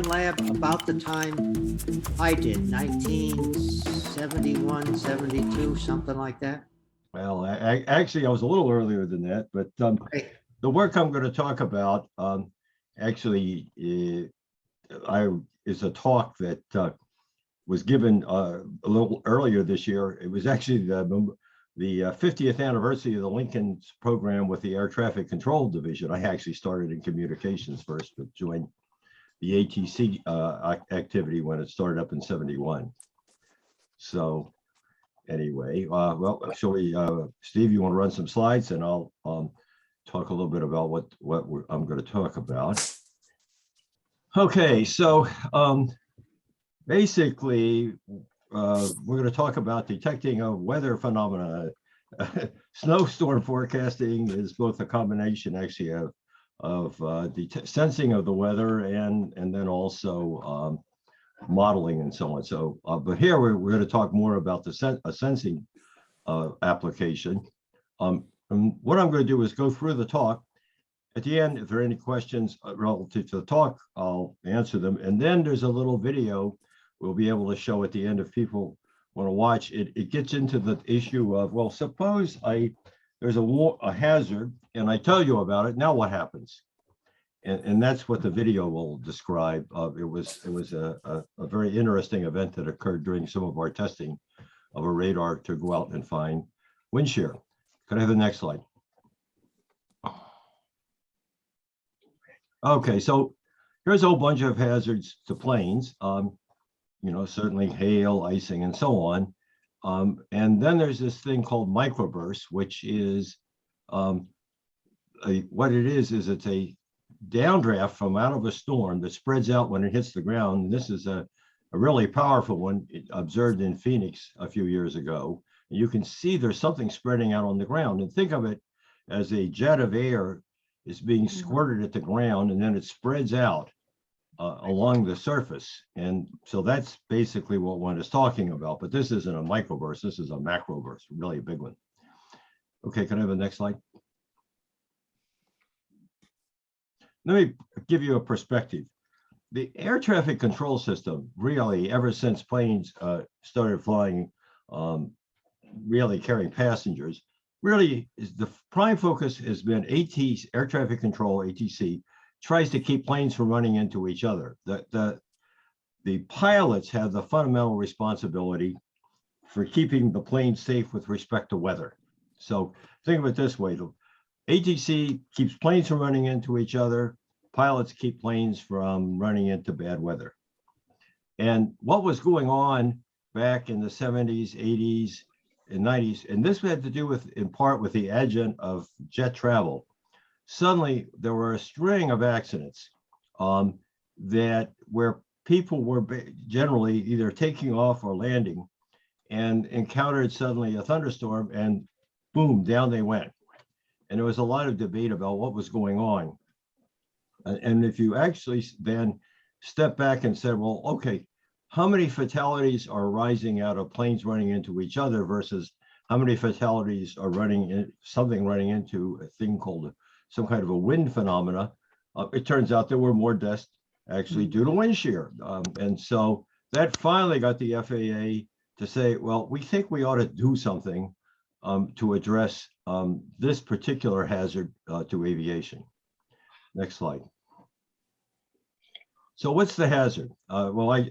lab about the time I did, 1971, 72, something like that. Well, actually, I was a little earlier than that, but Okay. the work I'm going to talk about actually is a talk that was given a little earlier this year. It was actually the 50th anniversary of the Lincoln's program with the Air Traffic Control Division. I actually started in communications first, but joined the ATC activity when it started up in 71. So anyway, well, shall we, Steve, you want to run some slides and I'll talk a little bit about what I'm going to talk about. Okay, so basically, we're going to talk about detecting of weather phenomena. Snowstorm forecasting is both a combination actually of sensing of the weather and then also modeling and so on. So, but here we're going to talk more about the sensing application. And what I'm going to do is go through the talk. At the end, if there are any questions relative to the talk, I'll answer them. And then there's a little video we'll be able to show at the end if people want to watch it. It gets into the issue of, well, suppose there's a hazard and I tell you about it. Now what happens? And that's what the video will describe. It was a very interesting event that occurred during some of our testing of a radar to go out and find wind shear. Could I have the next slide? Okay, so here's a whole bunch of hazards to planes. You know, certainly hail, icing, and so on. And then there's this thing called microbursts, which is what it is it's a downdraft from out of a storm that spreads out when it hits the ground. And this is a really powerful one observed in Phoenix a few years ago. And you can see there's something spreading out on the ground. And think of it as a jet of air is being squirted at the ground, and then it spreads out along the surface. And so that's basically what one is talking about. But this isn't a microburst. This is a macroburst, really a big one. Okay, can I have the next slide? Let me give you a perspective. The air traffic control system, really, ever since planes started flying, really carrying passengers, really is the prime focus has been air traffic control, ATC, tries to keep planes from running into each other. The pilots have the fundamental responsibility for keeping the plane safe with respect to weather. So think of it this way. The ATC keeps planes from running into each other. Pilots keep planes from running into bad weather. And what was going on back in the 70s, 80s, and 90s, and this had to do with, in part, with the advent of jet travel. Suddenly, there were a string of accidents that where people were generally either taking off or landing and encountered suddenly a thunderstorm and boom, down they went. And there was a lot of debate about what was going on. And if you actually then step back and said, well, okay, how many fatalities are rising out of planes running into each other versus how many fatalities are running into a thing called some kind of a wind phenomena? It turns out there were more deaths actually due to wind shear. And so that finally got the FAA to say, well, we think we ought to do something to address this particular hazard to aviation. Next slide. So what's the hazard? Well,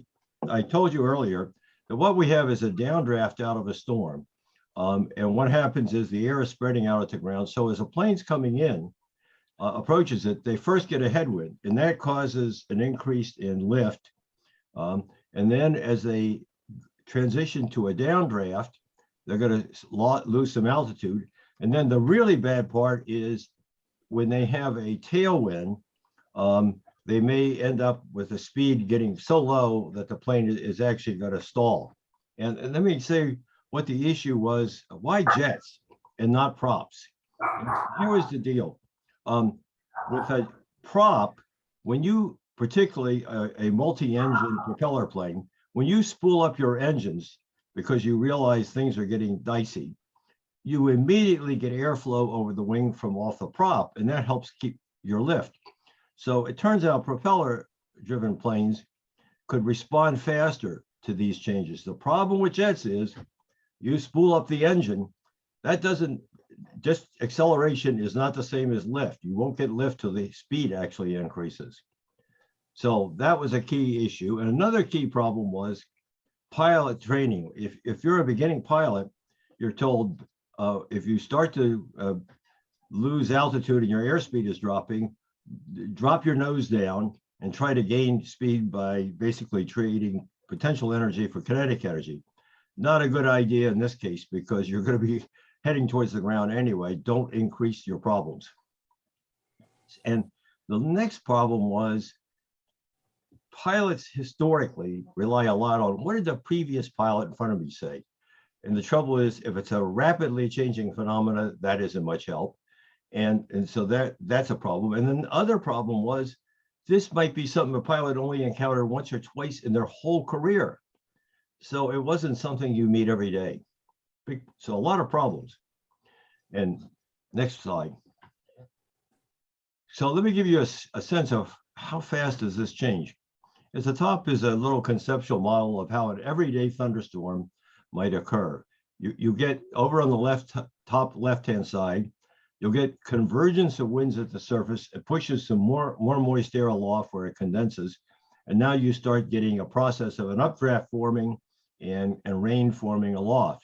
I told you earlier that what we have is a downdraft out of a storm. And what happens is the air is spreading out at the ground. So as a plane's coming in, approaches it, they first get a headwind, and that causes an increase in lift. And then as they transition to a downdraft, they're going to lose some altitude. And then the really bad part is when they have a tailwind, they may end up with the speed getting so low that the plane is actually going to stall. And let me say what the issue was. Why jets and not props? And here was the deal. With a prop, when you, particularly a multi-engine propeller plane, when you spool up your engines because you realize things are getting dicey, you immediately get airflow over the wing from off the prop, and that helps keep your lift. So it turns out propeller driven planes could respond faster to these changes. The problem with jets is you spool up the engine. That doesn't, just acceleration is not the same as lift. You won't get lift till the speed actually increases. So that was a key issue. And another key problem was pilot training. If you're a beginning pilot, you're told if you start to lose altitude and your airspeed is dropping, drop your nose down and try to gain speed by basically trading potential energy for kinetic energy. Not a good idea in this case because you're going to be heading towards the ground anyway. Don't increase your problems. And the next problem was pilots historically rely a lot on what did the previous pilot in front of me say? And the trouble is, if it's a rapidly changing phenomena, that isn't much help. And so that's a problem. And then the other problem was, this might be something a pilot only encountered once or twice in their whole career. So it wasn't something you meet every day. So a lot of problems. And next slide. So let me give you a sense of how fast does this change. At the top is a little conceptual model of how an everyday thunderstorm might occur. You get over on the top left-hand side, you'll get convergence of winds at the surface. It pushes some more moist air aloft where it condenses. And now you start getting a process of an updraft forming and rain forming aloft.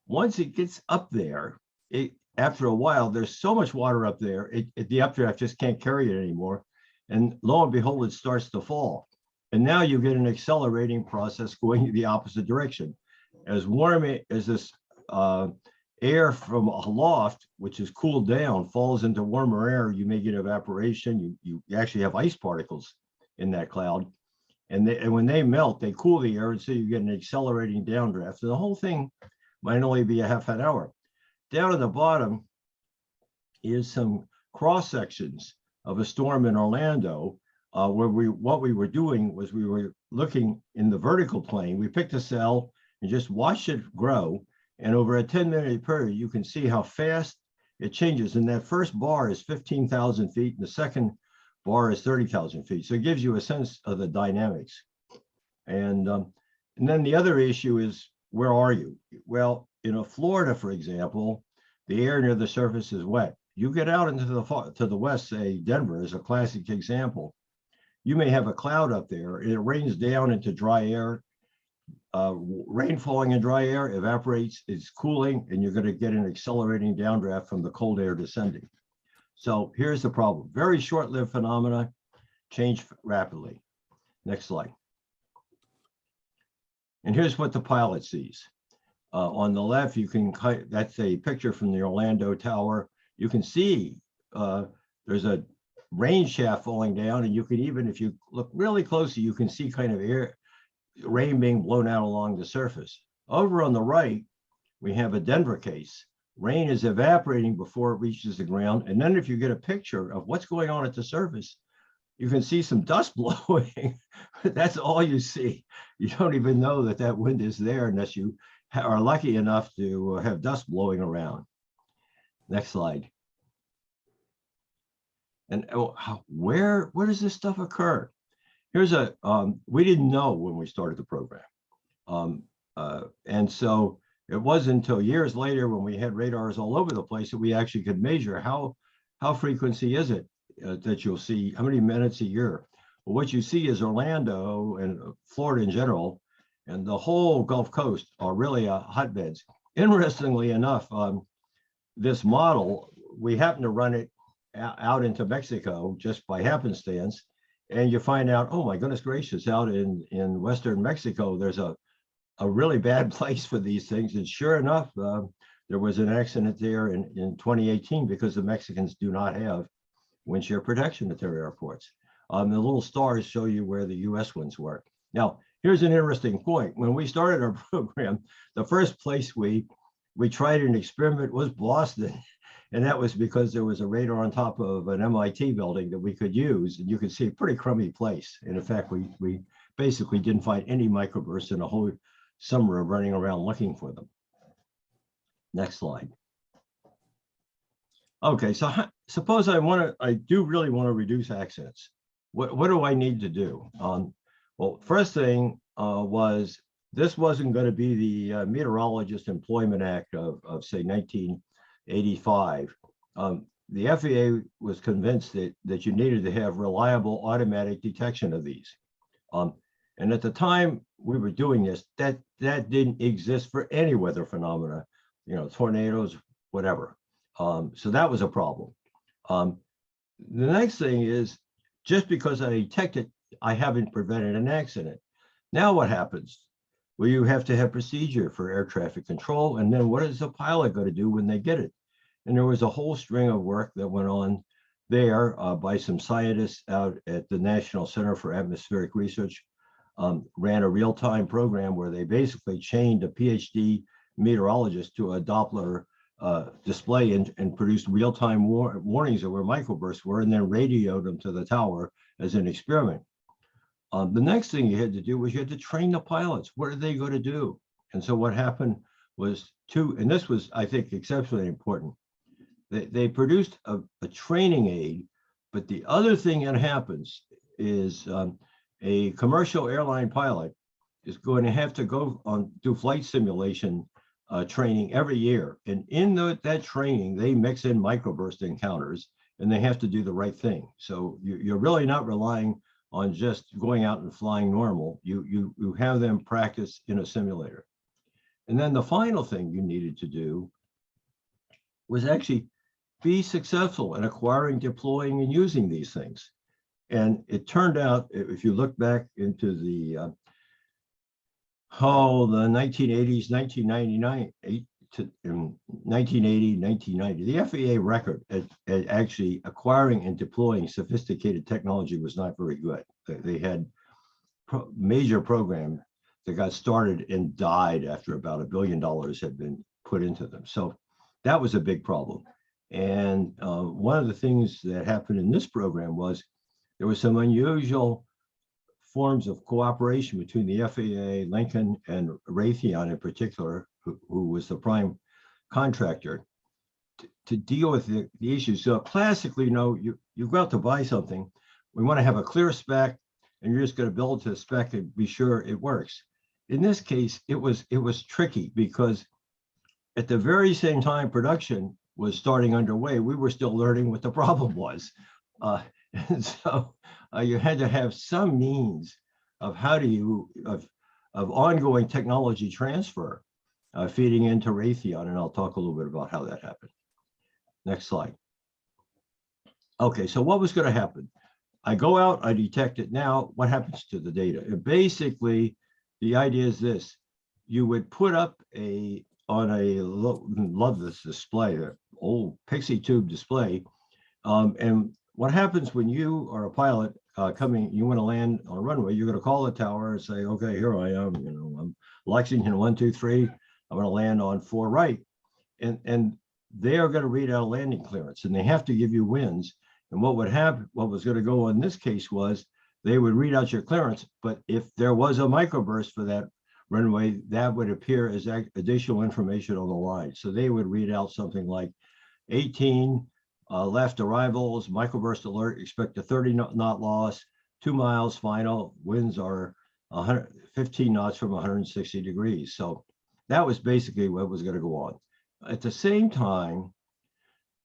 Once it gets up there, after a while, there's so much water up there, the updraft just can't carry it anymore. And lo and behold, it starts to fall. And now you get an accelerating process going the opposite direction. As warm as this air from aloft, which is cooled down, falls into warmer air, you may get evaporation. You actually have ice particles in that cloud. And when they melt, they cool the air, and so you get an accelerating downdraft. So the whole thing might only be a half an hour. Down at the bottom is some cross sections of a storm in Orlando, where what we were doing was we were looking in the vertical plane. We picked a cell and just watched it grow. And over a 10-minute period, you can see how fast it changes. And that first bar is 15,000 feet, and the second bar is 30,000 feet. So it gives you a sense of the dynamics. And then the other issue is, where are you? Well, in Florida, for example, the air near the surface is wet. You get out into the west, say Denver is a classic example. You may have a cloud up there. It rains down into dry air. Rain falling in dry air evaporates, it's cooling, and you're going to get an accelerating downdraft from the cold air descending. So here's the problem. Very short-lived phenomena, change rapidly. Next slide. And here's what the pilot sees. On the left, that's a picture from the Orlando Tower. You can see there's a rain shaft falling down, and you can even, if you look really closely, you can see kind of rain being blown out along the surface. Over on the right, we have a Denver case. Rain is evaporating before it reaches the ground. And then if you get a picture of what's going on at the surface, you can see some dust blowing. That's all you see. You don't even know that that wind is there unless you are lucky enough to have dust blowing around. Next slide. And where does this stuff occur? Here's we didn't know when we started the program. And so it wasn't until years later when we had radars all over the place that we actually could measure how frequency is it that you'll see, how many minutes a year. Well, what you see is Orlando and Florida in general, and the whole Gulf Coast are really hotbeds. Interestingly enough, this model, we happen to run it out into Mexico just by happenstance. And you find out, oh my goodness gracious, out in Western Mexico, there's a really bad place for these things. And sure enough, there was an accident there in 2018 because the Mexicans do not have wind shear protection at their airports. The little stars show you where the US ones were. Now, here's an interesting point. When we started our program, the first place we tried an experiment was Boston. And that was because there was a radar on top of an MIT building that we could use, and you could see a pretty crummy place. And in fact, we basically didn't find any microbursts in a whole summer of running around looking for them. Next slide. Okay, so suppose I do really want to reduce accidents. what do I need to do? Well, first thing was this wasn't going to be the Meteorologist Employment Act of say 1985. The FAA was convinced that you needed to have reliable automatic detection of these. And at the time we were doing this, that didn't exist for any weather phenomena, tornadoes, whatever. So that was a problem. The next thing is, just because I detect it, I haven't prevented an accident. Now what happens? Well, you have to have procedure for air traffic control. And then what is the pilot going to do when they get it? And there was a whole string of work that went on there by some scientists out at the National Center for Atmospheric Research, ran a real-time program where they basically chained a PhD meteorologist to a Doppler display and produced real-time warnings of where microbursts were, and then radioed them to the tower as an experiment. The next thing you had to do was you had to train the pilots. What are they going to do? And so what happened was and this was, I think, exceptionally important. They produced a training aid, but the other thing that happens is a commercial airline pilot is going to have to go do flight simulation training every year. And in that training, they mix in microburst encounters, and they have to do the right thing. So you're really not relying on just going out and flying normal. You have them practice in a simulator. And then the final thing you needed to do was actually be successful in acquiring, deploying, and using these things. And it turned out, if you look back into the 1980s, 1999 to 1980, 1990, the FAA record at actually acquiring and deploying sophisticated technology was not very good. They had major programs that got started and died after about $1 billion had been put into them. So that was a big problem. And one of the things that happened in this program was there was some unusual forms of cooperation between the FAA, Lincoln, and Raytheon in particular, who was the prime contractor, to deal with the issues. So classically, you go out to buy something, we want to have a clear spec, and you're just going to build to the spec and be sure it works. In this case, it was tricky because at the very same time production was starting underway, we were still learning what the problem was. And so you had to have some means of of ongoing technology transfer feeding into Raytheon, and I'll talk a little bit about how that happened. Next slide. Okay, so what was going to happen? I go out, I detect it. Now, what happens to the data? Basically, the idea is this: you would put up love this display, an old Pixie tube display, and what happens when you are a pilot you want to land on a runway, you're going to call the tower and say, okay, here I am, I'm Lexington 123, I'm going to land on 4 right. And they are going to read out a landing clearance, and they have to give you winds. And what was going to go on in this case was they would read out your clearance, but if there was a microburst for that runway, that would appear as additional information on the line. So they would read out something like 18 left arrivals, microburst alert, expect a 30 knot loss, 2 miles final, winds are 115 knots from 160 degrees. So that was basically what was going to go on. At the same time,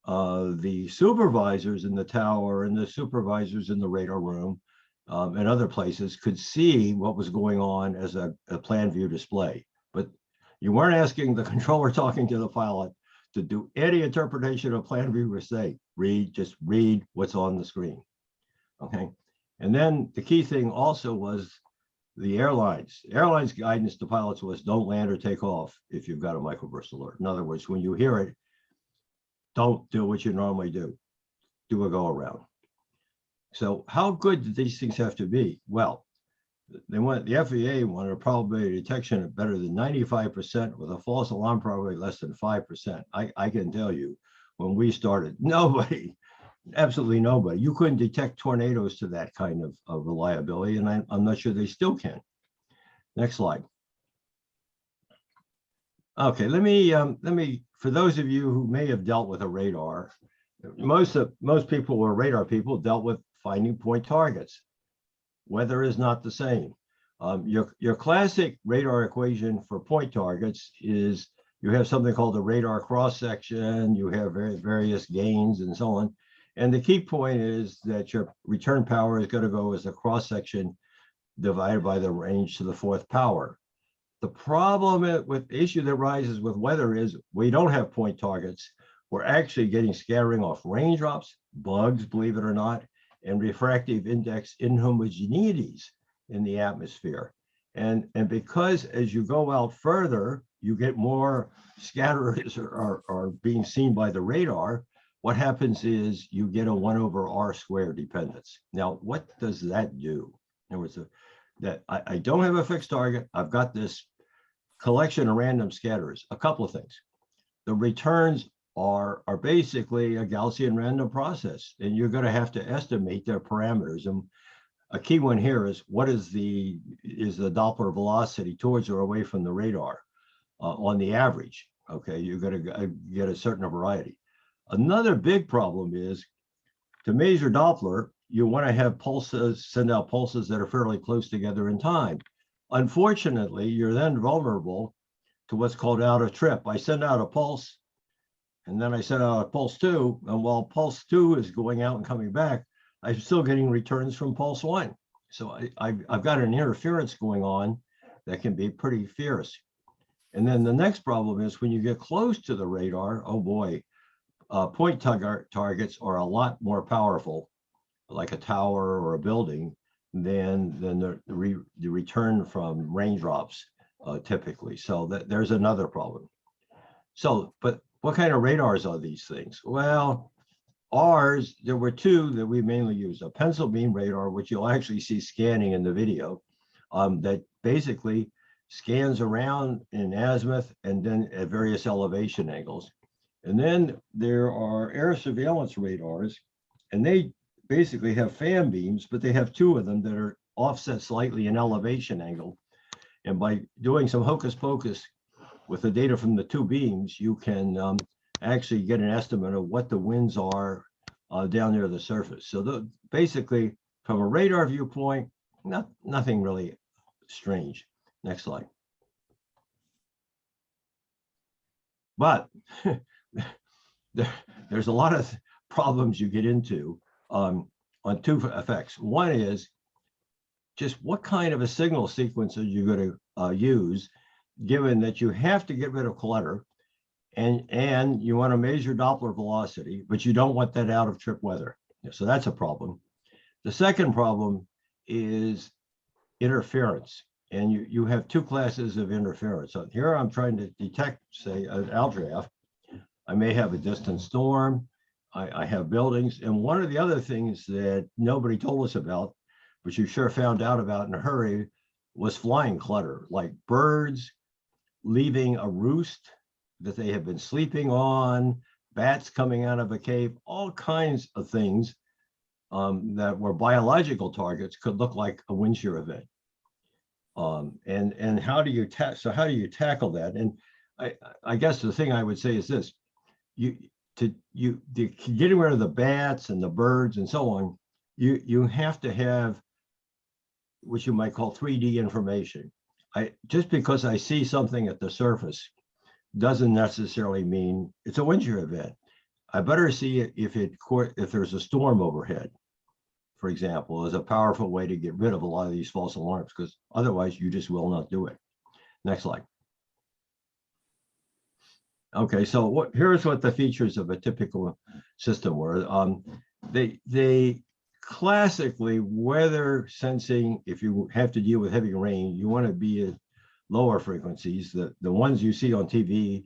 the supervisors in the tower and the supervisors in the radar room and other places could see what was going on as a plan view display. But you weren't asking the controller talking to the pilot to do any interpretation of plan view or say, just read what's on the screen. Okay. And then the key thing also was the airlines. Airlines guidance to pilots was don't land or take off if you've got a microburst alert. In other words, when you hear it, don't do what you normally do. Do a go around. So how good did these things have to be? Well, the FAA wanted a probability of detection of better than 95% with a false alarm probability less than 5%. I can tell you, when we started, absolutely nobody. You couldn't detect tornadoes to that kind of reliability, and I'm not sure they still can. Next slide. Okay, let me, for those of you who may have dealt with a radar, most people who are radar people dealt with finding point targets. Weather is not the same. Your classic radar equation for point targets is you have something called the radar cross section, you have various gains and so on. And the key point is that your return power is going to go as the cross section divided by the range to the fourth power. The problem with the issue that rises with weather is we don't have point targets. We're actually getting scattering off raindrops, bugs, believe it or not, and refractive index inhomogeneities in the atmosphere. And because as you go out further, you get more scatterers are being seen by the radar, what happens is you get a 1/r² dependence. Now, what does that do? In other words, that I don't have a fixed target. I've got this collection of random scatterers. A couple of things. The returns are basically a Gaussian random process, and you're going to have to estimate their parameters. And a key one here is what is the Doppler velocity towards or away from the radar on the average. Okay, you're going to get a certain variety. Another big problem is to measure Doppler, you want to have pulses, send out pulses that are fairly close together in time. Unfortunately, you're then vulnerable to what's called out of trip. I send out a pulse, and then I send out a pulse 2, and while pulse 2 is going out and coming back, I'm still getting returns from pulse 1. So I've got an interference going on that can be pretty fierce. And then the next problem is when you get close to the radar, oh boy, point targets are a lot more powerful, like a tower or a building, than the return from raindrops typically. So there's another problem. So, but what kind of radars are these things? Well, ours, there were two that we mainly used. A pencil beam radar, which you'll actually see scanning in the video, that basically scans around in azimuth and then at various elevation angles. And then there are air surveillance radars, and they basically have fan beams, but they have two of them that are offset slightly in elevation angle. And by doing some hocus pocus with the data from the two beams, you can actually get an estimate of what the winds are down near the surface. So basically, from a radar viewpoint, nothing really strange. Next slide. But there's a lot of problems you get into on two effects. One is just what kind of a signal sequence are you going to use, given that you have to get rid of clutter and you want to measure Doppler velocity, but you don't want that out of trip weather. So that's a problem. The second problem is interference. And you have two classes of interference. So here I'm trying to detect, say, an downdraft. I may have a distant storm. I have buildings. And one of the other things that nobody told us about, but you sure found out about in a hurry, was flying clutter, like birds leaving a roost that they have been sleeping on, bats coming out of a cave, all kinds of things that were biological targets could look like a wind shear event. And how do you tackle that? And I guess the thing I would say is this: getting rid of the bats and the birds and so on, you have to have what you might call 3D information. Just because I see something at the surface doesn't necessarily mean it's a wind shear event. I better see it if there's a storm overhead, for example, is a powerful way to get rid of a lot of these false alarms, because otherwise you just will not do it. Next slide. Okay, so here's what the features of a typical system were. They classically, weather sensing, if you have to deal with heavy rain, you want to be at lower frequencies. The ones you see on TV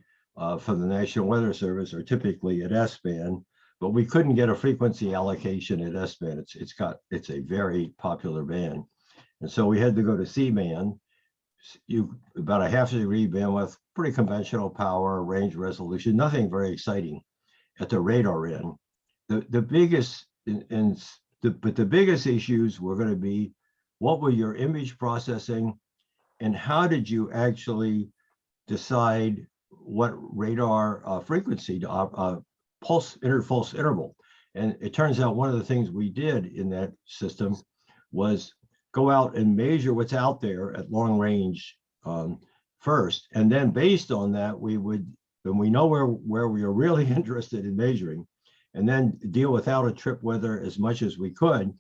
from the National Weather Service are typically at S-band, but we couldn't get a frequency allocation at S-band. It's a very popular band. And so we had to go to C-band, about a half degree bandwidth, pretty conventional power, range resolution, nothing very exciting at the radar end. The biggest issues were going to be, what were your image processing and how did you actually decide what radar frequency pulse interval? And it turns out one of the things we did in that system was go out and measure what's out there at long range first. And then based on that, we would, when we know where we are really interested in measuring, and then deal with out of trip weather as much as we could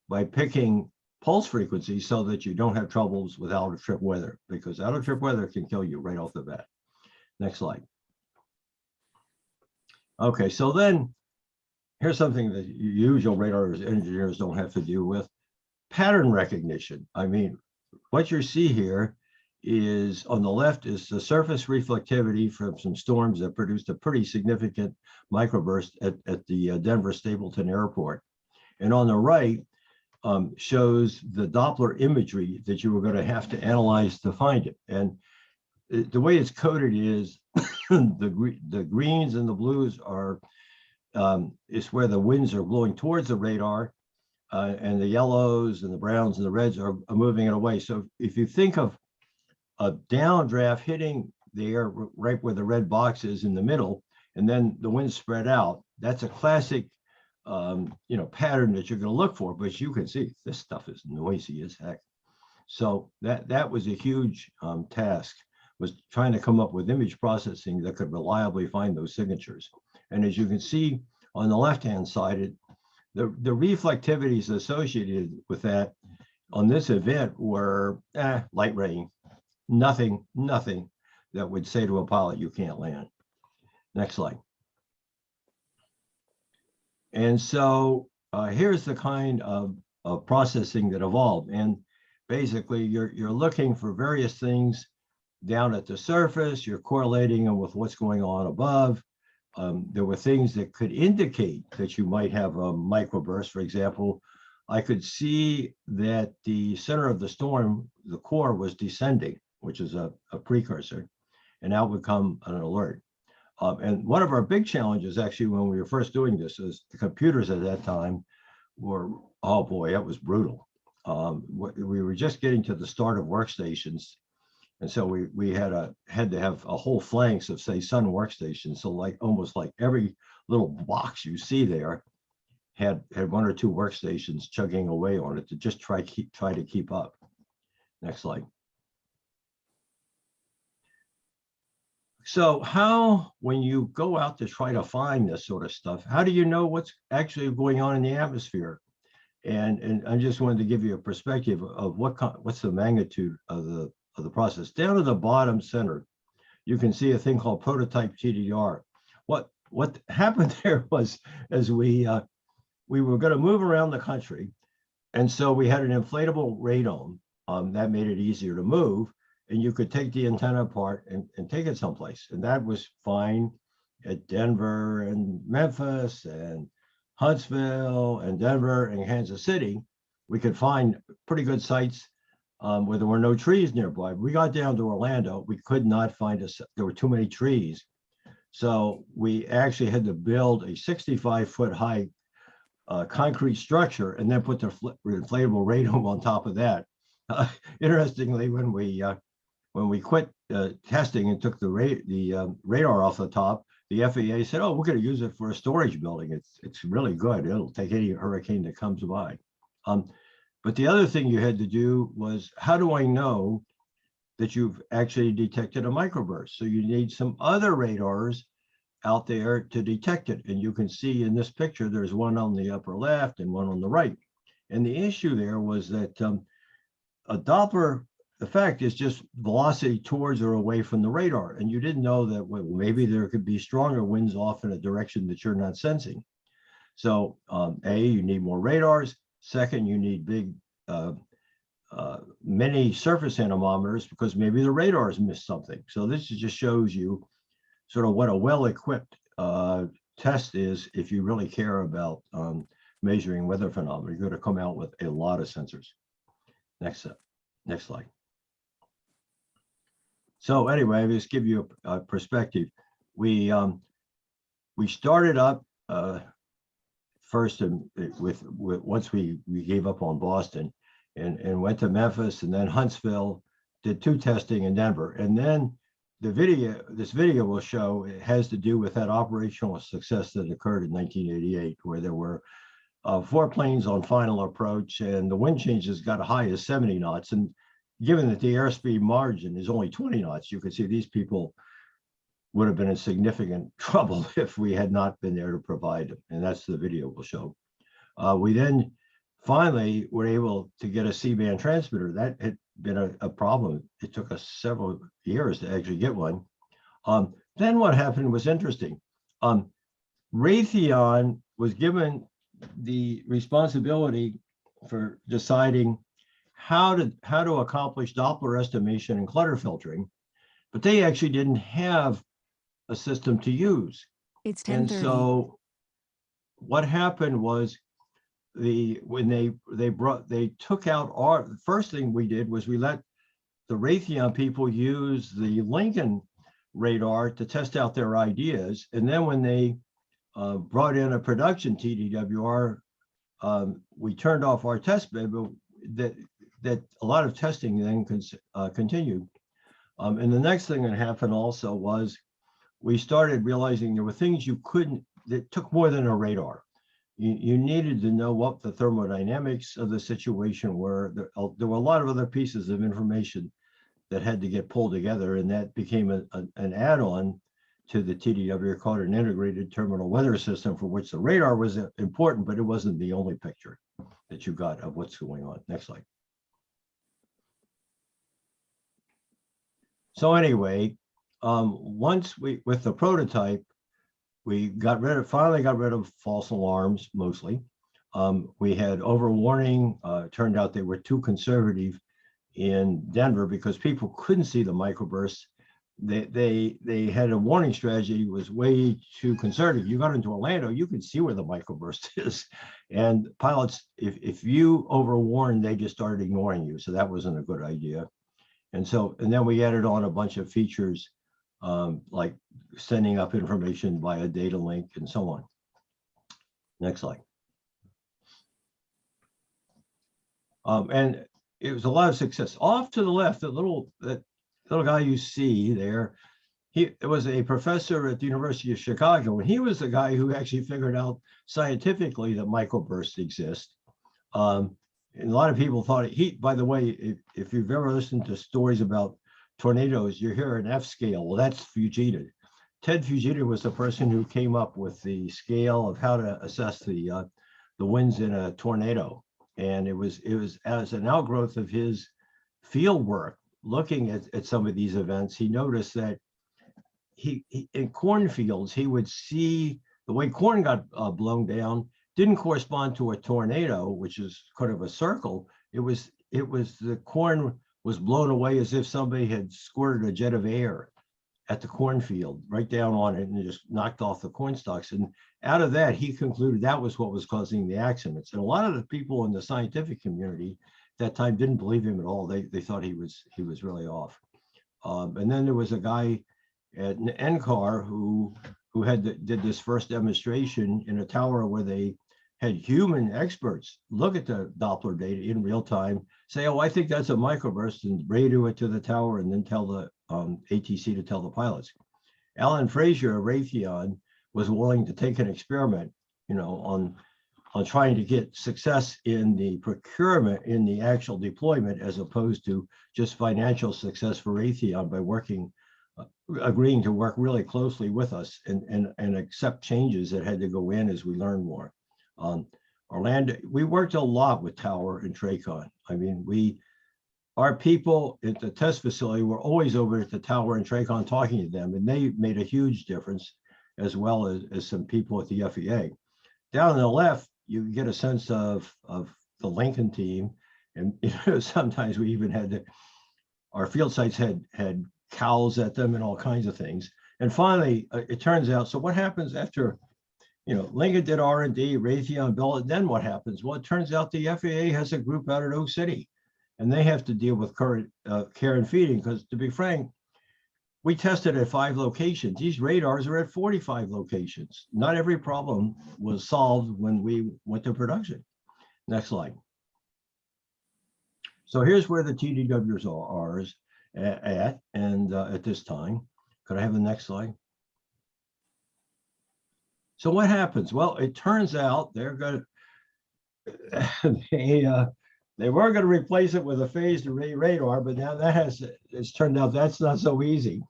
by picking pulse frequency so that you don't have troubles with out of trip weather, because out of trip weather can kill you right off the bat. Next slide. Okay, so then here's something that usual radar engineers don't have to deal with: pattern recognition. I mean, what you see here is on the left is the surface reflectivity from some storms that produced a pretty significant microburst at the Denver Stapleton Airport. And on the right shows the Doppler imagery that you were going to have to analyze to find it. And the way it's coded is the greens and the blues are is where the winds are blowing towards the radar, and the yellows and the browns and the reds are moving it away. So if you think of a downdraft hitting the air right where the red box is in the middle, and then the wind spread out, that's a classic pattern that you're going to look for. But you can see this stuff is noisy as heck. So that was a huge task, was trying to come up with image processing that could reliably find those signatures. And as you can see on the left-hand side, the reflectivities associated with that on this event were light rain, nothing that would say to a pilot you can't land. Next slide. And so here's the kind of processing that evolved. And basically you're looking for various things down at the surface, you're correlating them with what's going on above. There were things that could indicate that you might have a microburst. For example, I could see that the center of the storm, the core, was descending, which is a precursor, and that would come an alert. And one of our big challenges, actually, when we were first doing this, is the computers at that time were, oh boy, that was brutal. We were just getting to the start of workstations. And so we had to have a whole phalanx of, say, Sun workstations. So like almost like every little box you see there had one or two workstations chugging away on it to just try to keep up. Next slide. So how, when you go out to try to find this sort of stuff, how do you know what's actually going on in the atmosphere? And I just wanted to give you a perspective of what's the magnitude of the process. Down to the bottom center, you can see a thing called prototype TDR. What happened there was, as we were going to move around the country, and so we had an inflatable radome that made it easier to move, and you could take the antenna apart and take it someplace, and that was fine at Denver and Memphis and Huntsville and Denver and Kansas City. We could find pretty good sites where there were no trees nearby. We got down to Orlando, we could not find there were too many trees. So we actually had to build a 65-foot high concrete structure and then put the inflatable radome on top of that. Interestingly, when we quit testing and took the radar off the top, the FAA said, "Oh, we're going to use it for a storage building. It's really good. It'll take any hurricane that comes by." But the other thing you had to do was, how do I know that you've actually detected a microburst? So you need some other radars out there to detect it. And you can see in this picture, there's one on the upper left and one on the right. And the issue there was that a Doppler effect is just velocity towards or away from the radar. And you didn't know that, well, maybe there could be stronger winds off in a direction that you're not sensing. So you need more radars. Second, you need big many surface anemometers, because maybe the radars missed something. So this just shows you sort of what a well-equipped test is if you really care about measuring weather phenomena. You're going to come out with a lot of sensors. Next slide. So anyway, I'll just give you a perspective. We started up first once we gave up on Boston and went to Memphis and then Huntsville, did 2 testing in Denver, and then this video will show, it has to do with that operational success that occurred in 1988, where there were 4 planes on final approach, and the wind changes got as high as 70 knots. And given that the airspeed margin is only 20 knots, you can see these people would have been in significant trouble if we had not been there to provide them. And that's the video will show. We then finally were able to get a C-band transmitter. That had been a problem. It took us several years to actually get one. Then what happened was interesting. Raytheon was given the responsibility for deciding how to accomplish Doppler estimation and clutter filtering, but they actually didn't have a system to use. It's 10:30. And so what happened was when they took out the first thing we did was we let the Raytheon people use the Lincoln radar to test out their ideas. And then when they brought in a production TDWR, we turned off our test bed, but that a lot of testing then continued. And the next thing that happened also was we started realizing there were things that took more than a radar. You needed to know what the thermodynamics of the situation were. There were a lot of other pieces of information that had to get pulled together, and that became an add-on to the TDW called an integrated terminal weather system, for which the radar was important, but it wasn't the only picture that you got of what's going on. Next slide. So anyway, once with the prototype, we finally got rid of false alarms mostly. We had overwarning. Turned out they were too conservative in Denver because people couldn't see the microbursts. They had a warning strategy was way too conservative. You got into Orlando, you could see where the microburst is, and pilots, if you overwarned, they just started ignoring you. So that wasn't a good idea. And then we added on a bunch of features like sending up information via data link and so on. Next slide. And it was a lot of success. Off to the left, that little guy you see there, it was a professor at the University of Chicago, and he was the guy who actually figured out scientifically that microbursts exist. And a lot of people thought by the way, if you've ever listened to stories about tornadoes, you hear an F scale. Well, that's Fujita. Ted Fujita was the person who came up with the scale of how to assess the winds in a tornado. And it was as an outgrowth of his field work, looking at some of these events. He noticed that he in cornfields, he would see the way corn got blown down didn't correspond to a tornado, which is kind of a circle. It was the corn was blown away as if somebody had squirted a jet of air at the cornfield right down on it and just knocked off the corn stalks. And out of that, he concluded that was what was causing the accidents. And a lot of the people in the scientific community at that time didn't believe him at all. They thought he was really off. And then there was a guy at NCAR who did this first demonstration in a tower where they had human experts look at the Doppler data in real time, say, oh, I think that's a microburst, and radio it to the tower and then tell the ATC to tell the pilots. Alan Frazier of Raytheon was willing to take an experiment, on trying to get success in the procurement, in the actual deployment, as opposed to just financial success for Raytheon by agreeing to work really closely with us and accept changes that had to go in as we learn more. Orlando, we worked a lot with Tower and Tracon. I mean, our people at the test facility were always over at the Tower and Tracon talking to them, and they made a huge difference, as well as some people at the FEA. Down on the left, you get a sense of the Lincoln team, and sometimes we even had our field sites had cows at them and all kinds of things. And finally, it turns out, so what happens after, Lincoln did R&D, Raytheon built it, then what happens? Well, it turns out the FAA has a group out at Oak City, and they have to deal with current care and feeding, because to be frank, we tested at 5 locations. These radars are at 45 locations. Not every problem was solved when we went to production. Next slide. So here's where the TDWs are at this time. Could I have the next slide? So what happens? Well, it turns out they're going to, they were going to replace it with a phased array radar, but now it's turned out that's not so easy.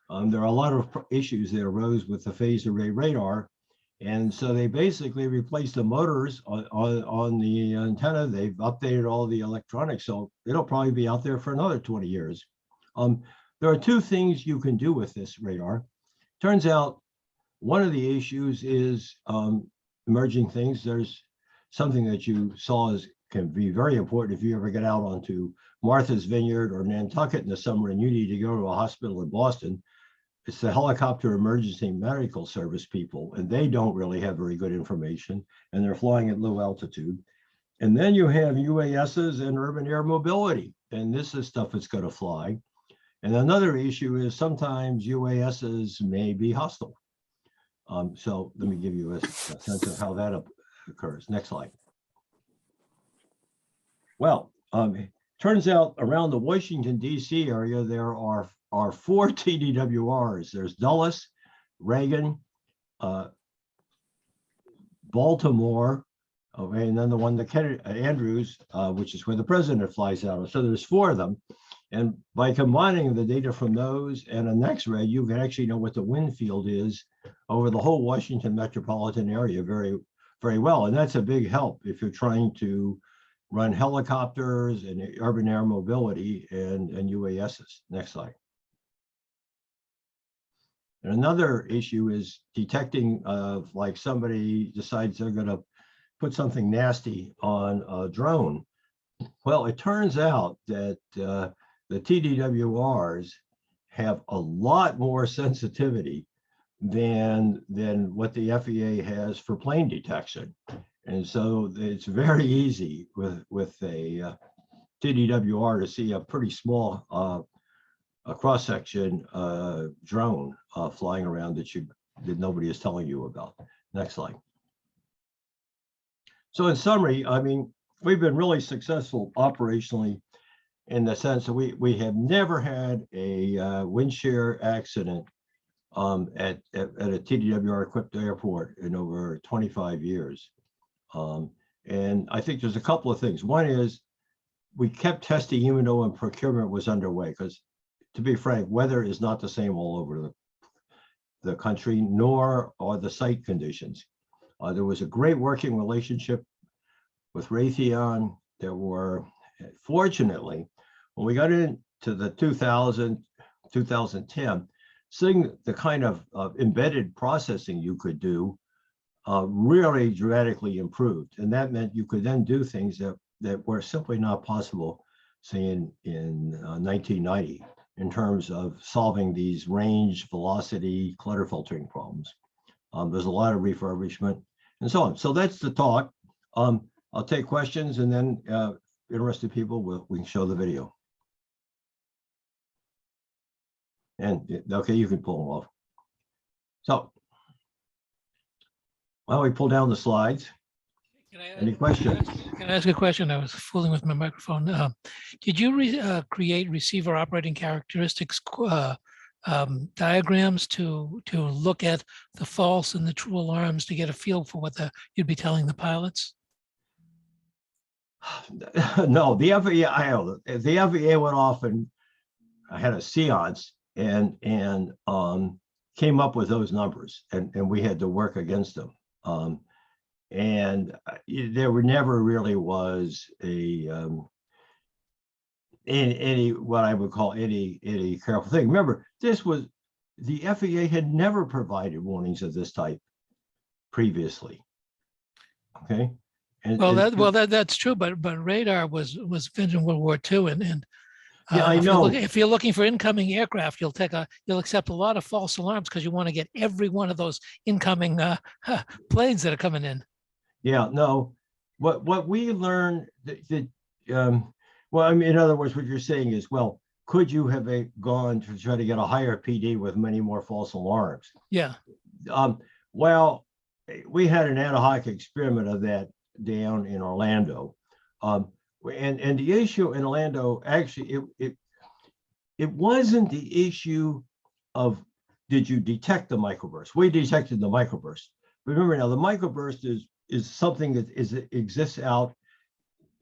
There are a lot of issues that arose with the phased array radar. And so they basically replaced the motors on the antenna. They've updated all the electronics, so it'll probably be out there for another 20 years. There are two things you can do with this radar. Turns out one of the issues is emerging things. There's something that you saw can be very important if you ever get out onto Martha's Vineyard or Nantucket in the summer and you need to go to a hospital in Boston. It's the helicopter emergency medical service people, and they don't really have very good information, and they're flying at low altitude. And then you have UASs and urban air mobility, and this is stuff that's going to fly. And another issue is sometimes UASs may be hostile. So let me give you a sense of how that occurs. Next slide. Well, turns out around the Washington, D.C. area, there are 4 TDWRs. There's Dulles, Reagan, Baltimore, okay, and then the one that Kennedy, Andrews, which is where the president flies out of. So there's 4 of them. And by combining the data from those and an X-ray, you can actually know what the wind field is over the whole Washington metropolitan area very, very well. And that's a big help if you're trying to run helicopters and urban air mobility and UASs. Next slide. And another issue is detecting like somebody decides they're going to put something nasty on a drone. Well, it turns out that the TDWRs have a lot more sensitivity than what the FAA has for plane detection. And so it's very easy with a TDWR to see a pretty small a cross-section drone flying around that nobody is telling you about. Next slide. So in summary, I mean, we've been really successful operationally in the sense that we have never had a wind shear accident at a TDWR equipped airport in over 25 years. And I think there's a couple of things. One is we kept testing even though procurement was underway, because to be frank, weather is not the same all over the country, nor are the site conditions. There was a great working relationship with Raytheon. There were, fortunately, when we got into the 2010, seeing the kind of embedded processing you could do really dramatically improved. And that meant you could then do things that were simply not possible, say in 1990, in terms of solving these range, velocity, clutter filtering problems. There's a lot of refurbishment and so on. So that's the talk. I'll take questions, and then interested people, we can show the video. And okay, you can pull them off. So, why don't we pull down the slides? Any questions? Can I ask a question? I was fooling with my microphone. Did you create receiver operating characteristics diagrams to look at the false and the true alarms to get a feel for what you'd be telling the pilots? No, the FAA went off and had a seance and came up with those numbers, and we had to work against them. And there never really was any what I would call any careful thing. Remember, this was the FAA had never provided warnings of this type previously. Okay. And, that's true, but radar was invented in World War II, and yeah, I know. If you're looking for incoming aircraft, you'll accept a lot of false alarms because you want to get every one of those incoming planes that are coming in. Yeah, no. What we learned well, I mean, in other words, what you're saying is, well, could you have gone to try to get a higher PD with many more false alarms? Yeah. Well, we had an ad hoc experiment of that down in Orlando. And the issue in Orlando, actually, it wasn't the issue of did you detect the microburst? We detected the microburst. Remember now, the microburst is something that exists out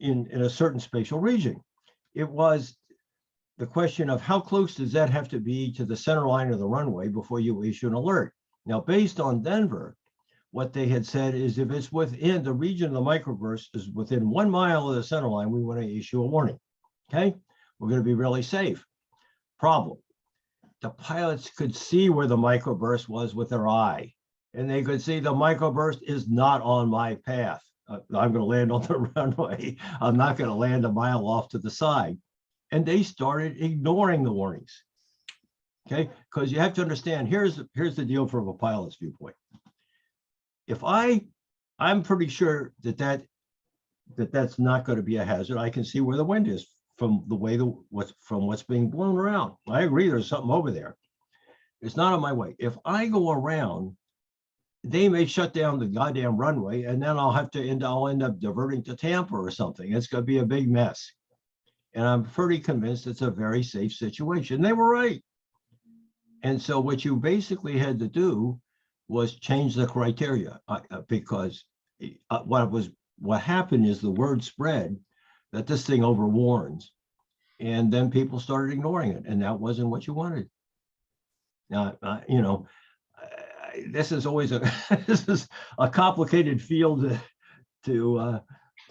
in a certain spatial region. It was the question of how close does that have to be to the center line of the runway before you issue an alert? Now, based on Denver, what they had said is if it's within the region of the microburst is within 1 mile of the center line, we want to issue a warning. Okay, we're going to be really safe. Problem: the pilots could see where the microburst was with their eye, and they could see the microburst is not on my path. I'm going to land on the runway. I'm not going to land a mile off to the side. And they started ignoring the warnings. Okay, because you have to understand, here's the deal from a pilot's viewpoint. If I'm pretty sure that's not going to be a hazard. I can see where the wind is from the way what's being blown around. I agree, there's something over there. It's not on my way. If I go around, they may shut down the goddamn runway, and then I'll end up diverting to Tampa or something. It's going to be a big mess. And I'm pretty convinced it's a very safe situation. They were right. And so what you basically had to do was change the criteria because what happened is the word spread that this thing overwarns, and then people started ignoring it, and that wasn't what you wanted. Now, this is always this is a complicated field to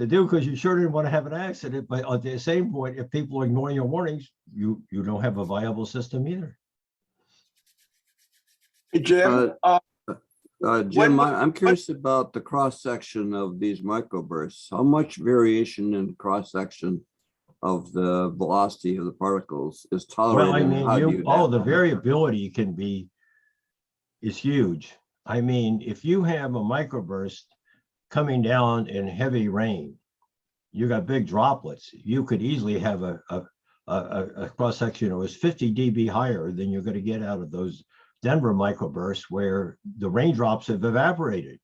do, because you sure didn't want to have an accident. But at the same point, if people are ignoring your warnings, you don't have a viable system either. Hey, Jim, Jim, I'm curious about the cross-section of these microbursts. How much variation in cross-section of the velocity of the particles is tolerated? Well, I mean, How do you the variability is huge. I mean, if you have a microburst coming down in heavy rain, you got big droplets. You could easily have a cross-section that was 50 dB higher than you're going to get out of those Denver microbursts where the raindrops have evaporated.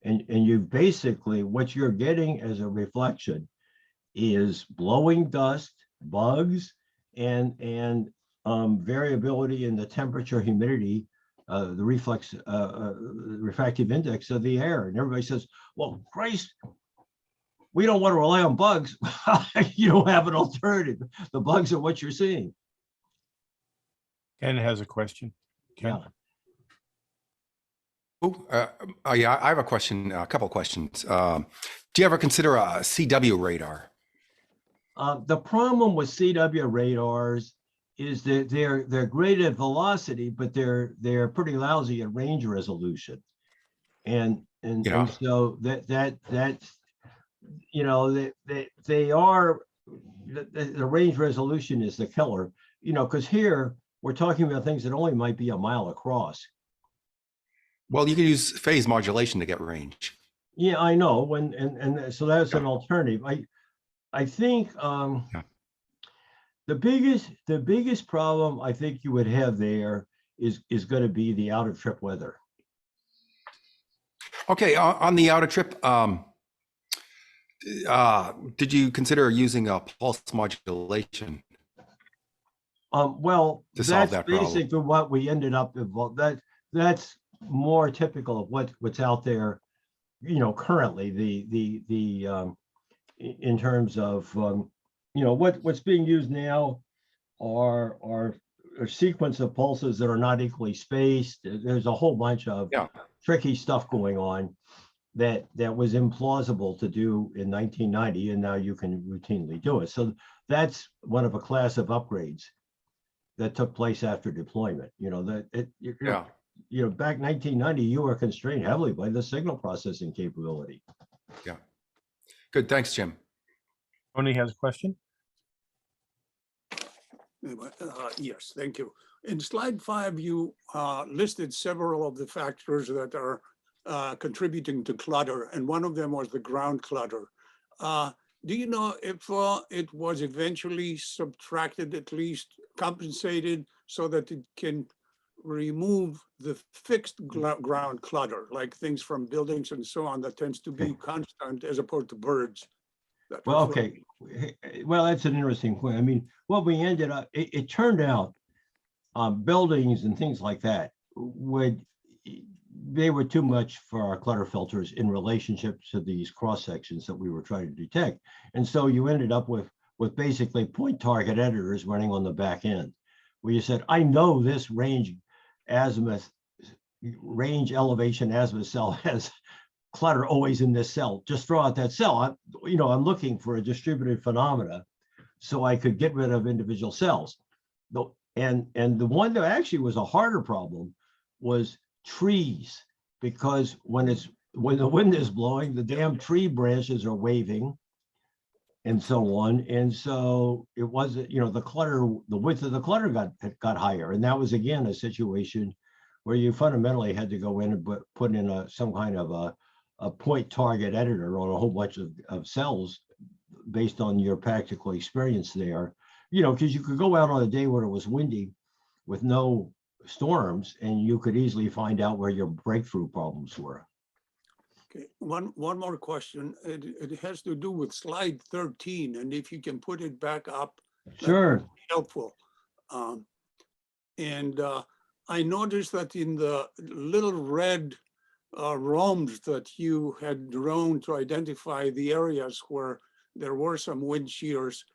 And you basically, what you're getting as a reflection is blowing dust, bugs, and variability in the temperature, humidity, the refractive index of the air. And everybody says, well, Christ, we don't want to rely on bugs. You don't have an alternative. The bugs are what you're seeing. Ken has a question. Ken? Yeah. Yeah, I have a question, a couple of questions. Do you ever consider a CW radar? The problem with CW radars is that they're great at velocity, but they're pretty lousy at range resolution, and so that's they are the range resolution is the killer, because here we're talking about things that only might be a mile across. Well, you can use phase modulation to get range. Yeah, I know, and so that's an alternative. I think the biggest problem I think you would have there is going to be the outer trip weather. Okay, on the outer trip, did you consider using a pulse modulation? Well, to solve that problem? Basically what we ended up involved. That's more typical of what's out there, currently. The in terms of what's being used now are a sequence of pulses that are not equally spaced. There's a whole bunch of tricky stuff going on that was implausible to do in 1990, and now you can routinely do it. So that's one of a class of upgrades that took place after deployment. Back in 1990, you were constrained heavily by the signal processing capability. Yeah. Good. Thanks, Jim. Tony has a question. Yes, thank you. In slide 5, you listed several of the factors that are contributing to clutter, and one of them was the ground clutter. Do you know if it was eventually subtracted, at least compensated, so that it can remove the fixed ground clutter, like things from buildings and so on, that tends to be constant as opposed to birds? Well, okay. Well, that's an interesting point. I mean, what we ended up, it turned out buildings and things like that they were too much for our clutter filters in relationship to these cross sections that we were trying to detect. And so you ended up with basically point target editors running on the back end, where you said, I know this range elevation azimuth cell has clutter always in this cell. Just throw out that cell. I'm looking for a distributed phenomena so I could get rid of individual cells. And the one that actually was a harder problem was trees, because when the wind is blowing, the damn tree branches are waving and so on. And so it wasn't, the width of the clutter got higher. And that was, again, a situation where you fundamentally had to go in and put in some kind of a point target editor on a whole bunch of cells based on your practical experience there, because you could go out on a day when it was windy with no storms, and you could easily find out where your breakthrough problems were. Okay, one more question. It has to do with slide 13, and if you can put it back up, Sure. helpful. I noticed that in the little red roams that you had drawn to identify the areas where there were some wind shears,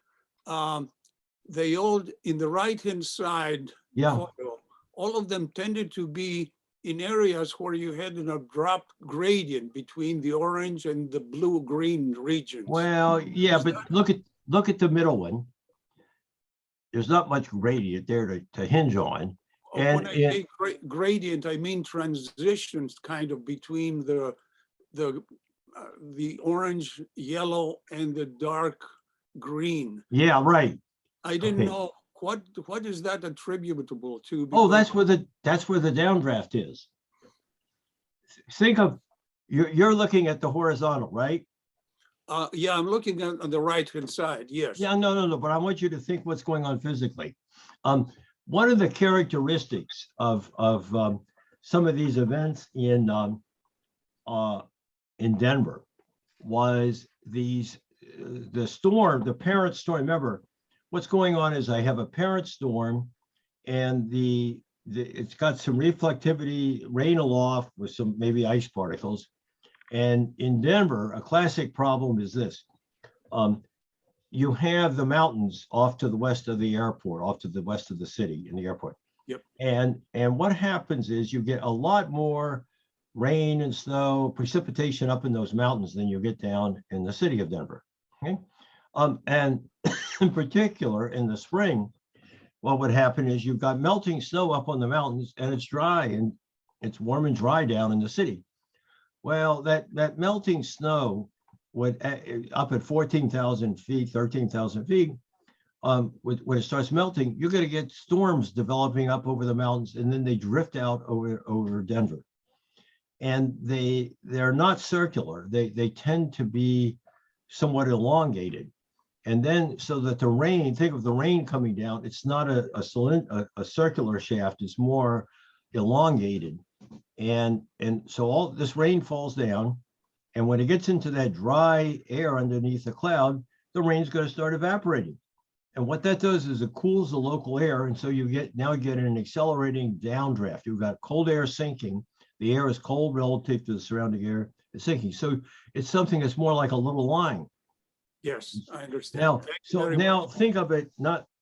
they all, in the right-hand side, photo, all of them tended to be in areas where you had an abrupt gradient between the orange and the blue-green regions. Well, yeah, but look at the middle one. There's not much gradient there to hinge on. And when I say gradient, I mean transitions kind of between the orange, yellow, and the dark green. Yeah, right. I didn't know what is that attributable to? Oh, that's where the downdraft is. Think of you're looking at the horizontal, right? Yeah, I'm looking at on the right-hand side. Yes. Yeah, no. But I want you to think what's going on physically. One of the characteristics of some of these events in Denver was the storm, the parent storm. Remember, what's going on is I have a parent storm, and it's got some reflectivity, rain aloft with some maybe ice particles. And in Denver, a classic problem is this. You have the mountains off to the west of the airport, off to the west of the city in the airport. Yep. And what happens is you get a lot more rain and snow, precipitation up in those mountains than you get down in the city of Denver. Okay. And in particular, in the spring, what would happen is you've got melting snow up on the mountains, and it's dry and it's warm and dry down in the city. Well, that melting snow would up at 14,000 feet, 13,000 feet, when it starts melting, you're going to get storms developing up over the mountains, and then they drift out over Denver. And they're not circular. They tend to be somewhat elongated. And then so that the rain, think of the rain coming down, it's not a circular shaft, it's more elongated. And so all this rain falls down, and when it gets into that dry air underneath the cloud, the rain's going to start evaporating. And what that does is it cools the local air, and so you get an accelerating downdraft. You've got cold air sinking. The air is cold relative to the surrounding air. It's sinking. So it's something that's more like a little line. Yes, I understand. Now think of it,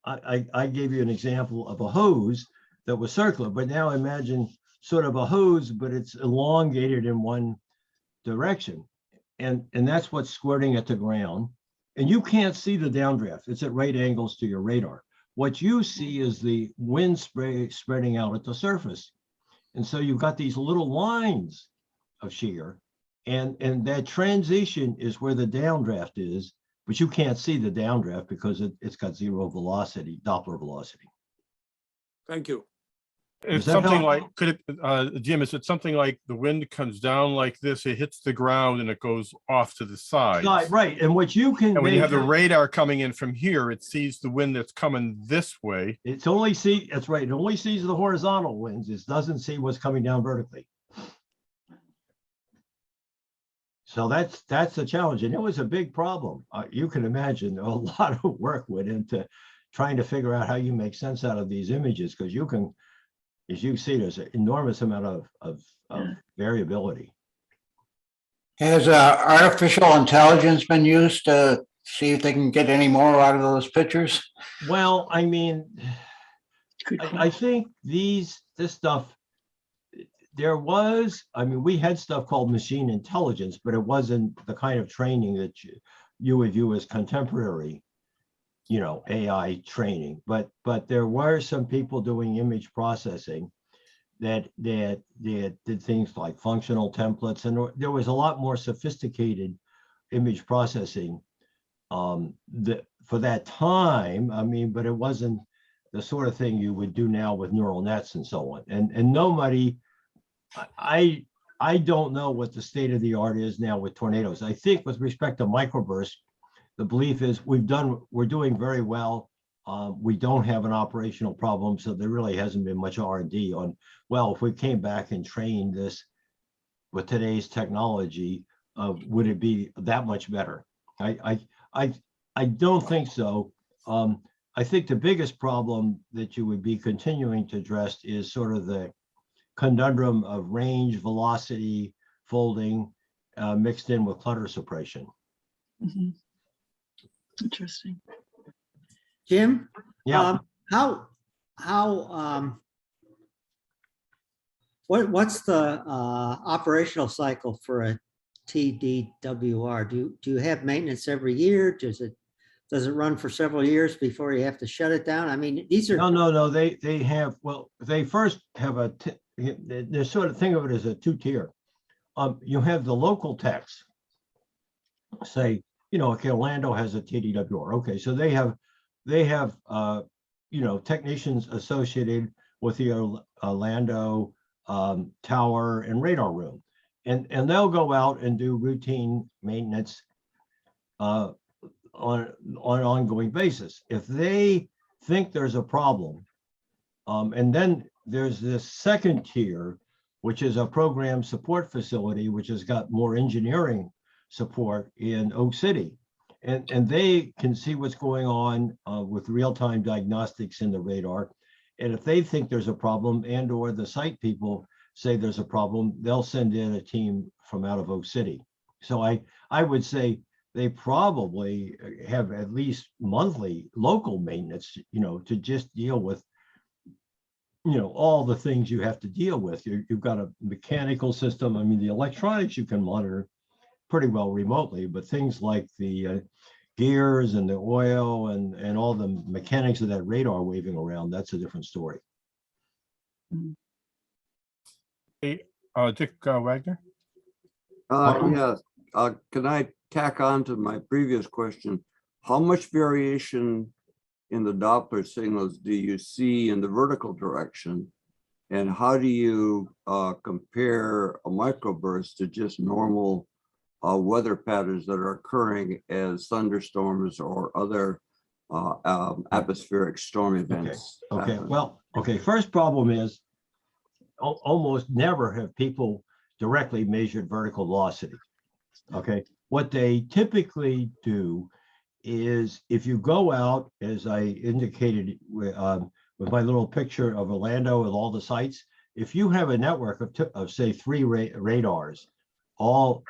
I gave you an example of a hose that was circular, but now imagine sort of a hose, but it's elongated in one direction. And that's what's squirting at the ground. And you can't see the downdraft. It's at right angles to your radar. What you see is the wind spreading out at the surface. And so you've got these little lines of shear, and that transition is where the downdraft is, but you can't see the downdraft because it's got zero velocity, Doppler velocity. Thank you. It's something like, Jim, is it something like the wind comes down like this, it hits the ground and it goes off to the side? Right, and what you can— And when you have the radar coming in from here, it sees the wind that's coming this way. That's right, it only sees the horizontal winds, it doesn't see what's coming down vertically. So that's a challenge, and it was a big problem. You can imagine a lot of work went into trying to figure out how you make sense out of these images, because you can as you see, there's an enormous amount of variability. Has artificial intelligence been used to see if they can get any more out of those pictures? Well, I mean, Good I think this stuff, there was, I mean, we had stuff called machine intelligence, but it wasn't the kind of training that you would view as contemporary, you know, AI training. But there were some people doing image processing that did things like functional templates, and there was a lot more sophisticated image processing for that time. I mean, but it wasn't the sort of thing you would do now with neural nets and so on. And nobody, I don't know what the state of the art is now with tornadoes. I think with respect to microbursts, the belief is we're doing very well. We don't have an operational problem, so there really hasn't been much R&D on, well, if we came back and trained this with today's technology, would it be that much better? I don't think so. I think the biggest problem that you would be continuing to address is sort of the conundrum of range, velocity, folding, mixed in with clutter suppression. Mhm. Interesting. Jim? Yeah. What's the operational cycle for a TDWR? Do you have maintenance every year? Does it run for several years before you have to shut it down? I mean, these are No. They have, well, they first have they sort of think of it as a two-tier. You have the local techs, say, you know, okay, Orlando has a TDWR. Okay, so they have you know, technicians associated with the Orlando tower and radar room, and they'll go out and do routine maintenance on an ongoing basis. If they think there's a problem, and then there's this second tier, which is a program support facility, which has got more engineering support in Oak City. And they can see what's going on with real-time diagnostics in the radar. And if they think there's a problem and or the site people say there's a problem, they'll send in a team from out of Oak City. So I would say they probably have at least monthly local maintenance, you know, to just deal with, you know, all the things you have to deal with. You've got a mechanical system. I mean, the electronics you can monitor pretty well remotely, but things like the gears and the oil and all the mechanics of that radar waving around, that's a different story. Hey, Dick Wagner? Yeah, can I tack on to my previous question? How much variation in the Doppler signals do you see in the vertical direction? And how do you compare a microburst to just normal weather patterns that are occurring as thunderstorms or other atmospheric storm events? Okay. happen? Well, okay. First problem is almost never have people directly measured vertical velocity. Okay. What they typically do is if you go out, as I indicated with my little picture of Orlando with all the sites, if you have a network of say 3 radars, all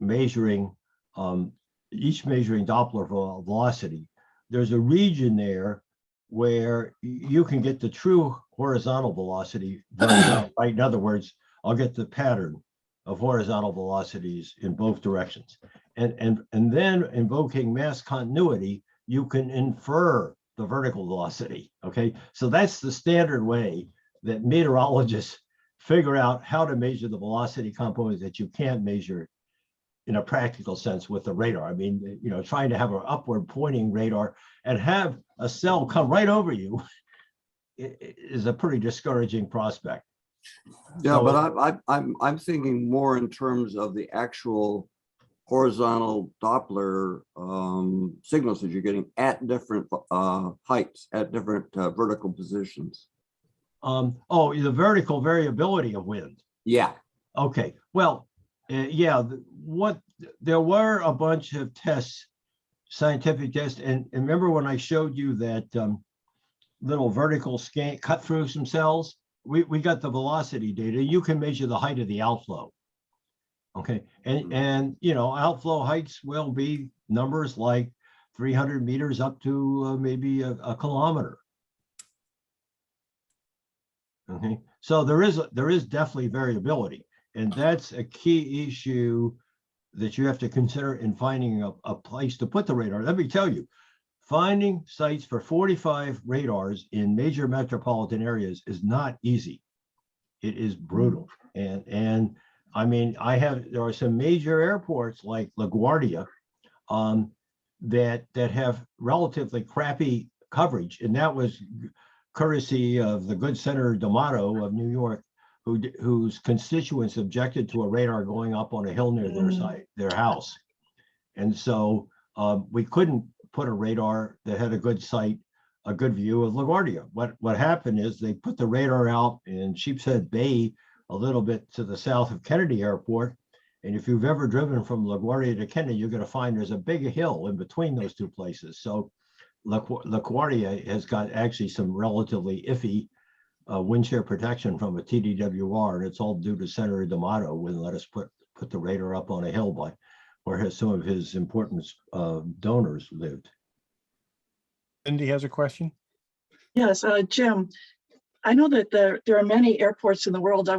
measuring, each measuring Doppler velocity, there's a region there where you can get the true horizontal velocity very well, right? In other words, I'll get the pattern of horizontal velocities in both directions. And then invoking mass continuity, you can infer the vertical velocity, okay? So that's the standard way that meteorologists figure out how to measure the velocity components that you can't measure in a practical sense with the radar. I mean, you know, trying to have an upward pointing radar and have a cell come right over you is a pretty discouraging prospect. Yeah, So, but I'm thinking more in terms of the actual horizontal Doppler signals that you're getting at different heights, at different vertical positions. oh, the vertical variability of wind. Yeah. Okay, well, yeah, there were a bunch of tests, scientific tests, and remember when I showed you that little vertical scan cut through some cells? we got the velocity data. You can measure the height of the outflow. Okay, and you know, outflow heights will be numbers like 300 meters up to maybe a kilometer. Okay, so there is definitely variability, and that's a key issue that you have to consider in finding a place to put the radar. Let me tell you, finding sites for 45 radars in major metropolitan areas is not easy. It is brutal. And I mean, there are some major airports like LaGuardia that have relatively crappy coverage. And that was courtesy of the good Senator D'Amato of New York, whose constituents objected to a radar going up on a hill near their house. And so we couldn't put a radar that had a good sight, a good view of LaGuardia. What happened is they put the radar out in Sheepshead Bay, a little bit to the south of Kennedy Airport. And if you've ever driven from LaGuardia to Kennedy, you're going to find there's a big hill in between those two places. So LaGuardia has got actually some relatively iffy wind shear protection from a TDWR, and it's all due to Senator D'Amato wouldn't let us put the radar up on a hill by where some of his important donors lived. Cindy has a question. Yes, Jim, I know that there are many airports in the world. I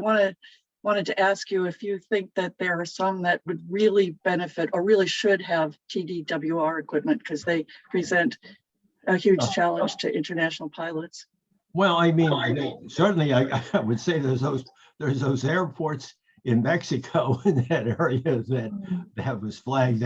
wanted to ask you if you think that there are some that would really benefit or really should have TDWR equipment because they present a huge challenge to international pilots. Well, I mean, certainly I would say there's those airports in Mexico in that area that was flagged.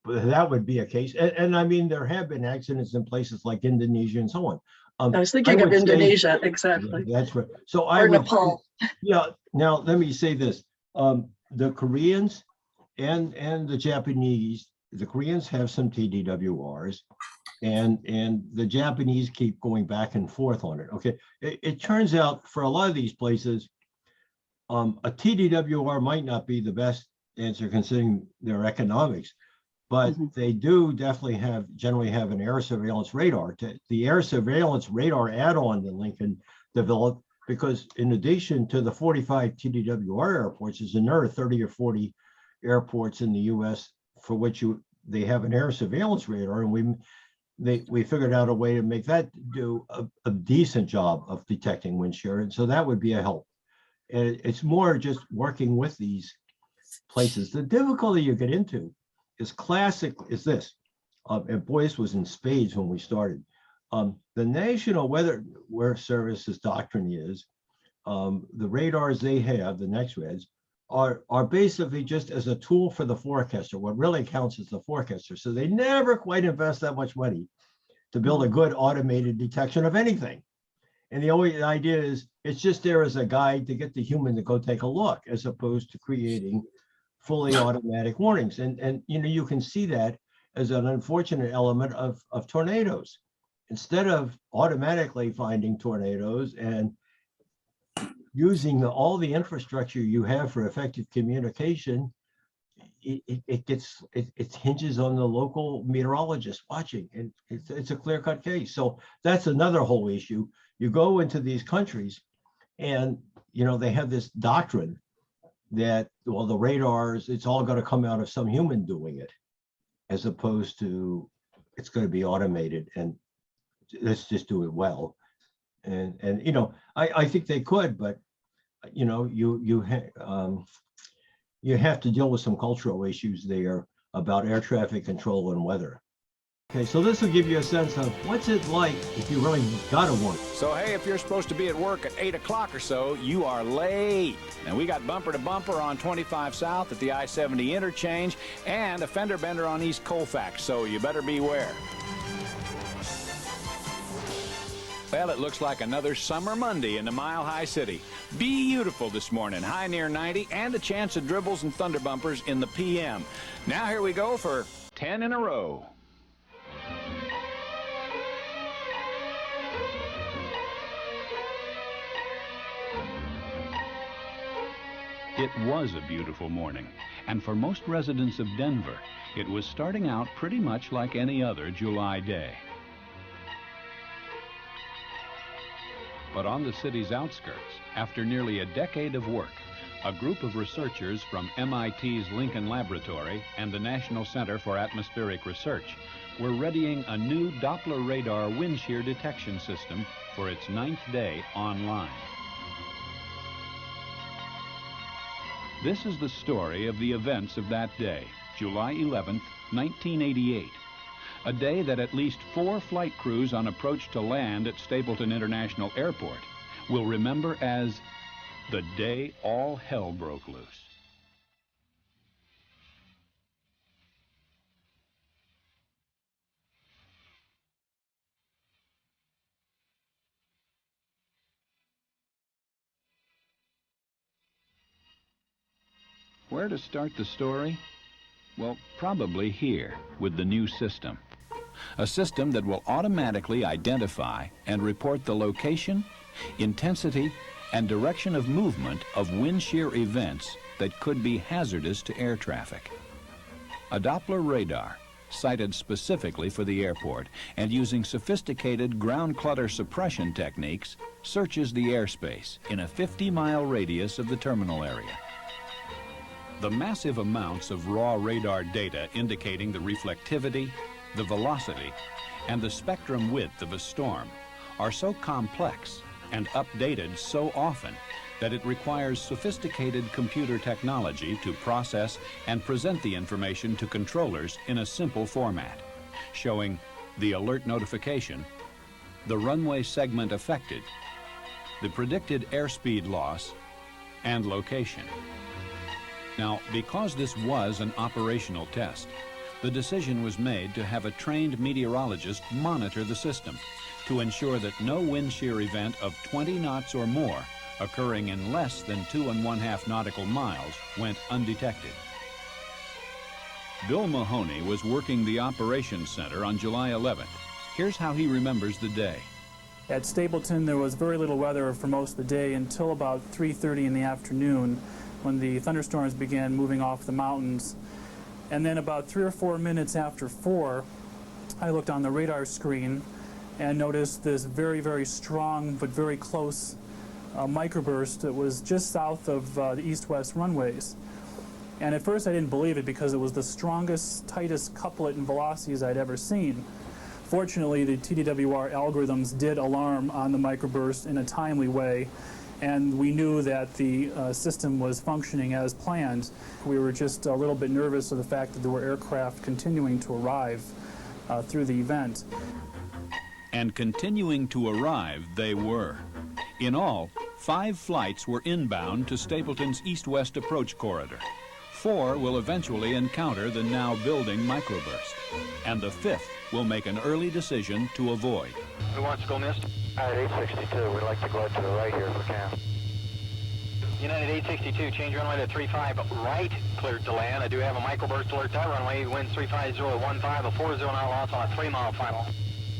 That would be a case. And I mean, there have been accidents in places like Indonesia and so on. I was thinking of Indonesia, exactly. That's right. So or Nepal. Yeah. Now let me say this: the Koreans and the Japanese. The Koreans have some TDWRs, and the Japanese keep going back and forth on it. Okay, it turns out for a lot of these places, a TDWR might not be the best answer considering their economics, but they do definitely generally have an air surveillance radar. The air surveillance radar add-on that Lincoln developed, because in addition to the 45 TDWR airports, there's another 30 or 40 airports in the U.S. for which they have an air surveillance radar, and we figured out a way to make that do a decent job of detecting wind shear, and so that would be a help. And it's more just working with these places. The difficulty you get into is this, and boy, this was in spades when we started. The National Weather Service's doctrine is the radars they have, the NexRads, are basically just as a tool for the forecaster. What really counts is the forecaster. So they never quite invest that much money to build a good automated detection of anything. And the only idea is it's just there as a guide to get the human to go take a look, as opposed to creating fully automatic warnings. And you know, you can see that as an unfortunate element of tornadoes. Instead of automatically finding tornadoes and using all the infrastructure you have for effective communication, it hinges on the local meteorologist watching, and it's a clear-cut case. So that's another whole issue. You go into these countries, and you know they have this doctrine that, well, the radars, it's all going to come out of some human doing it, as opposed to it's going to be automated and let's just do it well. And you know, I think they could, but you know, you have to deal with some cultural issues there about air traffic control and weather. Okay, so this will give you a sense of what's it like if you really gotta work. So hey, if you're supposed to be at work at 8 o'clock or so, you are late. And we got bumper to bumper on 25 South at the I-70 interchange and a fender bender on East Colfax, so you better beware. Well, it looks like another summer Monday in the Mile High City. Beautiful this morning, high near 90, and a chance of dribbles and thunder bumpers in the PM. Now here we go for 10 in a row. It was a beautiful morning, and for most residents of Denver, it was starting out pretty much like any other July day. But on the city's outskirts, after nearly a decade of work, a group of researchers from MIT's Lincoln Laboratory and the National Center for Atmospheric Research were readying a new Doppler radar wind shear detection system for its 9th day online. This is the story of the events of that day, July 11th, 1988. A day that at least 4 flight crews on approach to land at Stapleton International Airport will remember as the day all hell broke loose. Where to start the story? Well, probably here with the new system. A system that will automatically identify and report the location, intensity, and direction of movement of wind shear events that could be hazardous to air traffic. A Doppler radar, sited specifically for the airport and using sophisticated ground clutter suppression techniques, searches the airspace in a 50-mile radius of the terminal area. The massive amounts of raw radar data indicating the reflectivity, the velocity, and the spectrum width of a storm are so complex and updated so often that it requires sophisticated computer technology to process and present the information to controllers in a simple format, showing the alert notification, the runway segment affected, the predicted airspeed loss, and location. Now, because this was an operational test, the decision was made to have a trained meteorologist monitor the system to ensure that no wind shear event of 20 knots or more occurring in less than 2½ nautical miles went undetected. Bill Mahoney was working the operations center on July 11th. Here's how he remembers the day. At Stapleton, there was very little weather for most of the day until about 3:30 in the afternoon, when the thunderstorms began moving off the mountains. And then about 3 or 4 minutes after 4, I looked on the radar screen and noticed this very, very strong but very close microburst that was just south of the east-west runways. And at first I didn't believe it because it was the strongest, tightest couplet in velocities I'd ever seen. Fortunately, the TDWR algorithms did alarm on the microburst in a timely way, and we knew that the system was functioning as planned. We were just a little bit nervous of the fact that there were aircraft continuing to arrive through the event. And continuing to arrive they were. In all, 5 flights were inbound to Stapleton's east-west approach corridor. 4 will eventually encounter the now building microburst, and the 5th will make an early decision to avoid. Who wants to go missed? At 862, we'd like to go out to the right here if we can. United 862, change runway to 35 right, cleared to land. I do have a microburst alert that runway, wind 350 at 15, a 40 knot loss on a 3-mile final.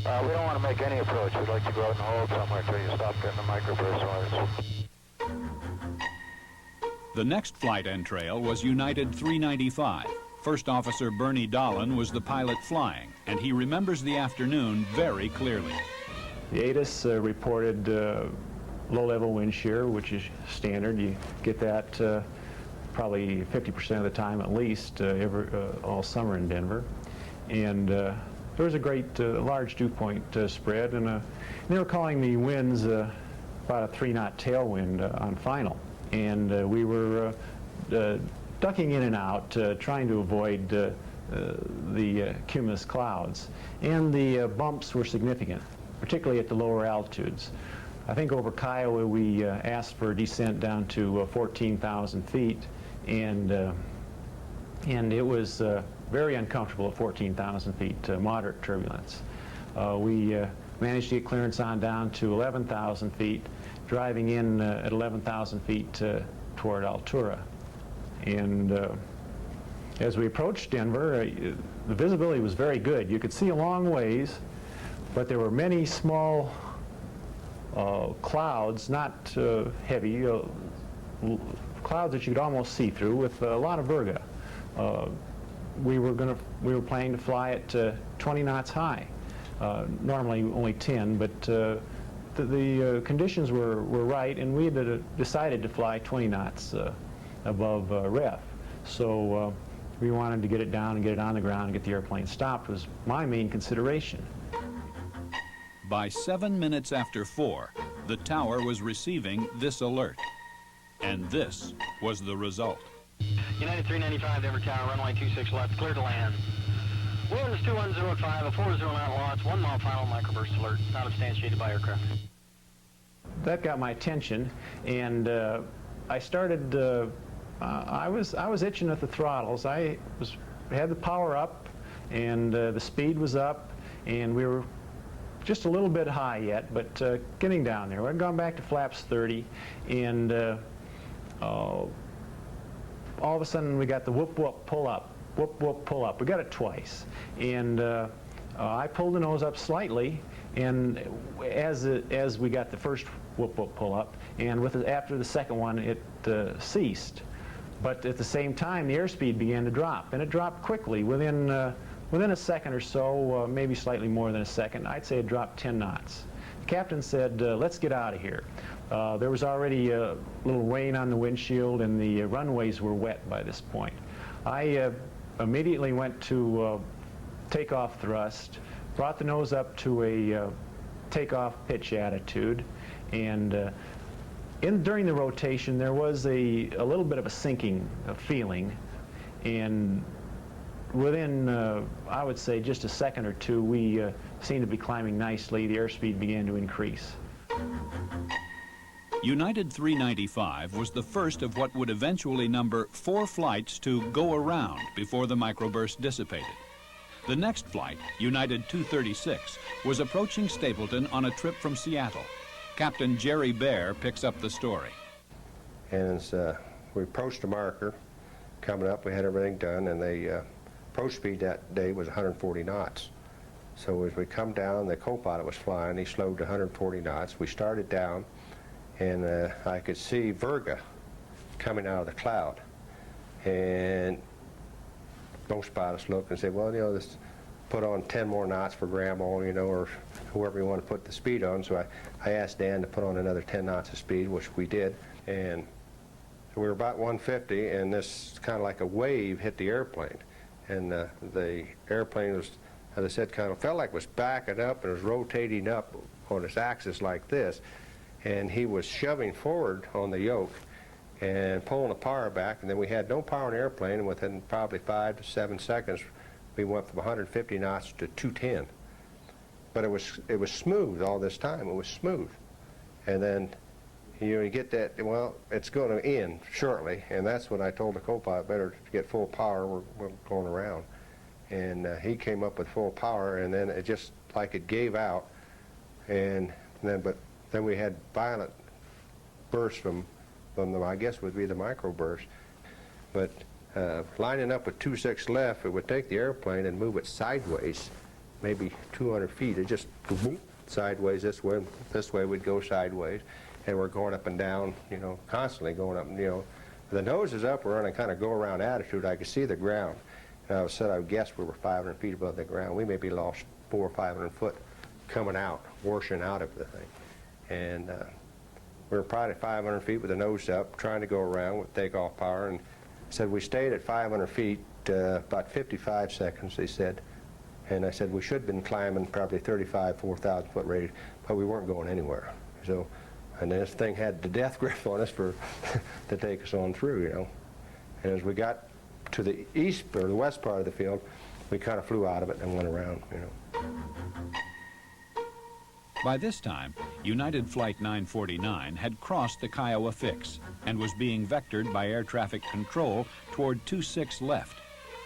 We don't want to make any approach. We'd like to go out and hold somewhere until you stop getting the microburst alerts. The next flight entrail was United 395. First Officer Bernie Dolan was the pilot flying, and he remembers the afternoon very clearly. The ATIS reported low-level wind shear, which is standard. You get that probably 50% of the time at least all summer in Denver. And there was a great large dew point spread, and they were calling the winds about a 3-knot tailwind on final. And we were ducking in and out, trying to avoid the cumulus clouds. And the bumps were significant, particularly at the lower altitudes. I think over Kiowa we asked for a descent down to 14,000 feet, and it was very uncomfortable at 14,000 feet, moderate turbulence. We managed to get clearance on down to 11,000 feet, driving in at 11,000 feet toward Altura. And as we approached Denver, the visibility was very good. You could see a long ways, but there were many small clouds, not heavy, clouds that you could almost see through with a lot of virga. We were planning to fly at 20 knots high. Normally only 10, but the conditions were right, and we had decided to fly 20 knots above ref. So we wanted to get it down and get it on the ground and get the airplane stopped was my main consideration. By 7 minutes after 4, the tower was receiving this alert. And this was the result. United 395, Denver Tower, runway 26 left, clear to land. Winds 2105, a 40 knot loss, 1 mile final, microburst alert, not substantiated by aircraft. That got my attention, and I started, I was itching at the throttles. I had the power up, and the speed was up, and we were just a little bit high yet, but getting down there. I'd gone back to flaps 30, and all of a sudden we got the whoop whoop pull up, whoop whoop pull up. We got it twice, and I pulled the nose up slightly, and as we got the first whoop whoop pull up, and after the second one it ceased. But at the same time the airspeed began to drop, and it dropped quickly within a second or so, maybe slightly more than a second. I'd say it dropped 10 knots. The captain said, let's get out of here. There was already a little rain on the windshield, and the runways were wet by this point. I immediately went to takeoff thrust, brought the nose up to a takeoff pitch attitude, and during the rotation there was a little bit of a sinking feeling, and within, I would say, just a second or two, we seemed to be climbing nicely. The airspeed began to increase. United 395 was the first of what would eventually number 4 flights to go around before the microburst dissipated. The next flight, United 236, was approaching Stapleton on a trip from Seattle. Captain Jerry Bear picks up the story. And as we approached the marker, coming up, we had everything done, and the approach speed that day was 140 knots. So as we come down, the co-pilot was flying. He slowed to 140 knots. We started down, and I could see Virga coming out of the cloud. And most pilots looked and said, well, you know, this put on 10 more knots for Grandma, you know, or whoever you want to put the speed on. So I asked Dan to put on another 10 knots of speed, which we did. And so we were about 150, and this kind of like a wave hit the airplane. And the airplane was, as I said, kind of felt like it was backing up and was rotating up on its axis like this. And he was shoving forward on the yoke and pulling the power back, and then we had no power in the airplane, and within probably 5 to 7 seconds we went from 150 knots to 210. But it was smooth all this time. It was smooth. And then you get that, well, it's going to end shortly, and that's when I told the co-pilot better to get full power. We're going around. And he came up with full power, and then it just like it gave out, and then we had violent bursts from the, I guess would be the microburst. But lining up with 26 left, it would take the airplane and move it sideways, maybe 200 feet. It just boom, sideways this way we'd go sideways, and we're going up and down, you know, constantly going up. You know, the nose is up. We're on a kind of go-around attitude. I could see the ground. And I would guess we were 500 feet above the ground. We maybe lost 400 or 500 foot coming out, washing out of the thing. And we were probably 500 feet with the nose up, trying to go around with takeoff power. And said we stayed at 500 feet about 55 seconds, they said. And I said we should have been climbing probably 4,000 foot rate, but we weren't going anywhere. So, and this thing had the death grip on us to take us on through, you know. And as we got to the east or the west part of the field, we kind of flew out of it and went around, you know. By this time, United Flight 949 had crossed the Kiowa Fix and was being vectored by air traffic control toward 26 left,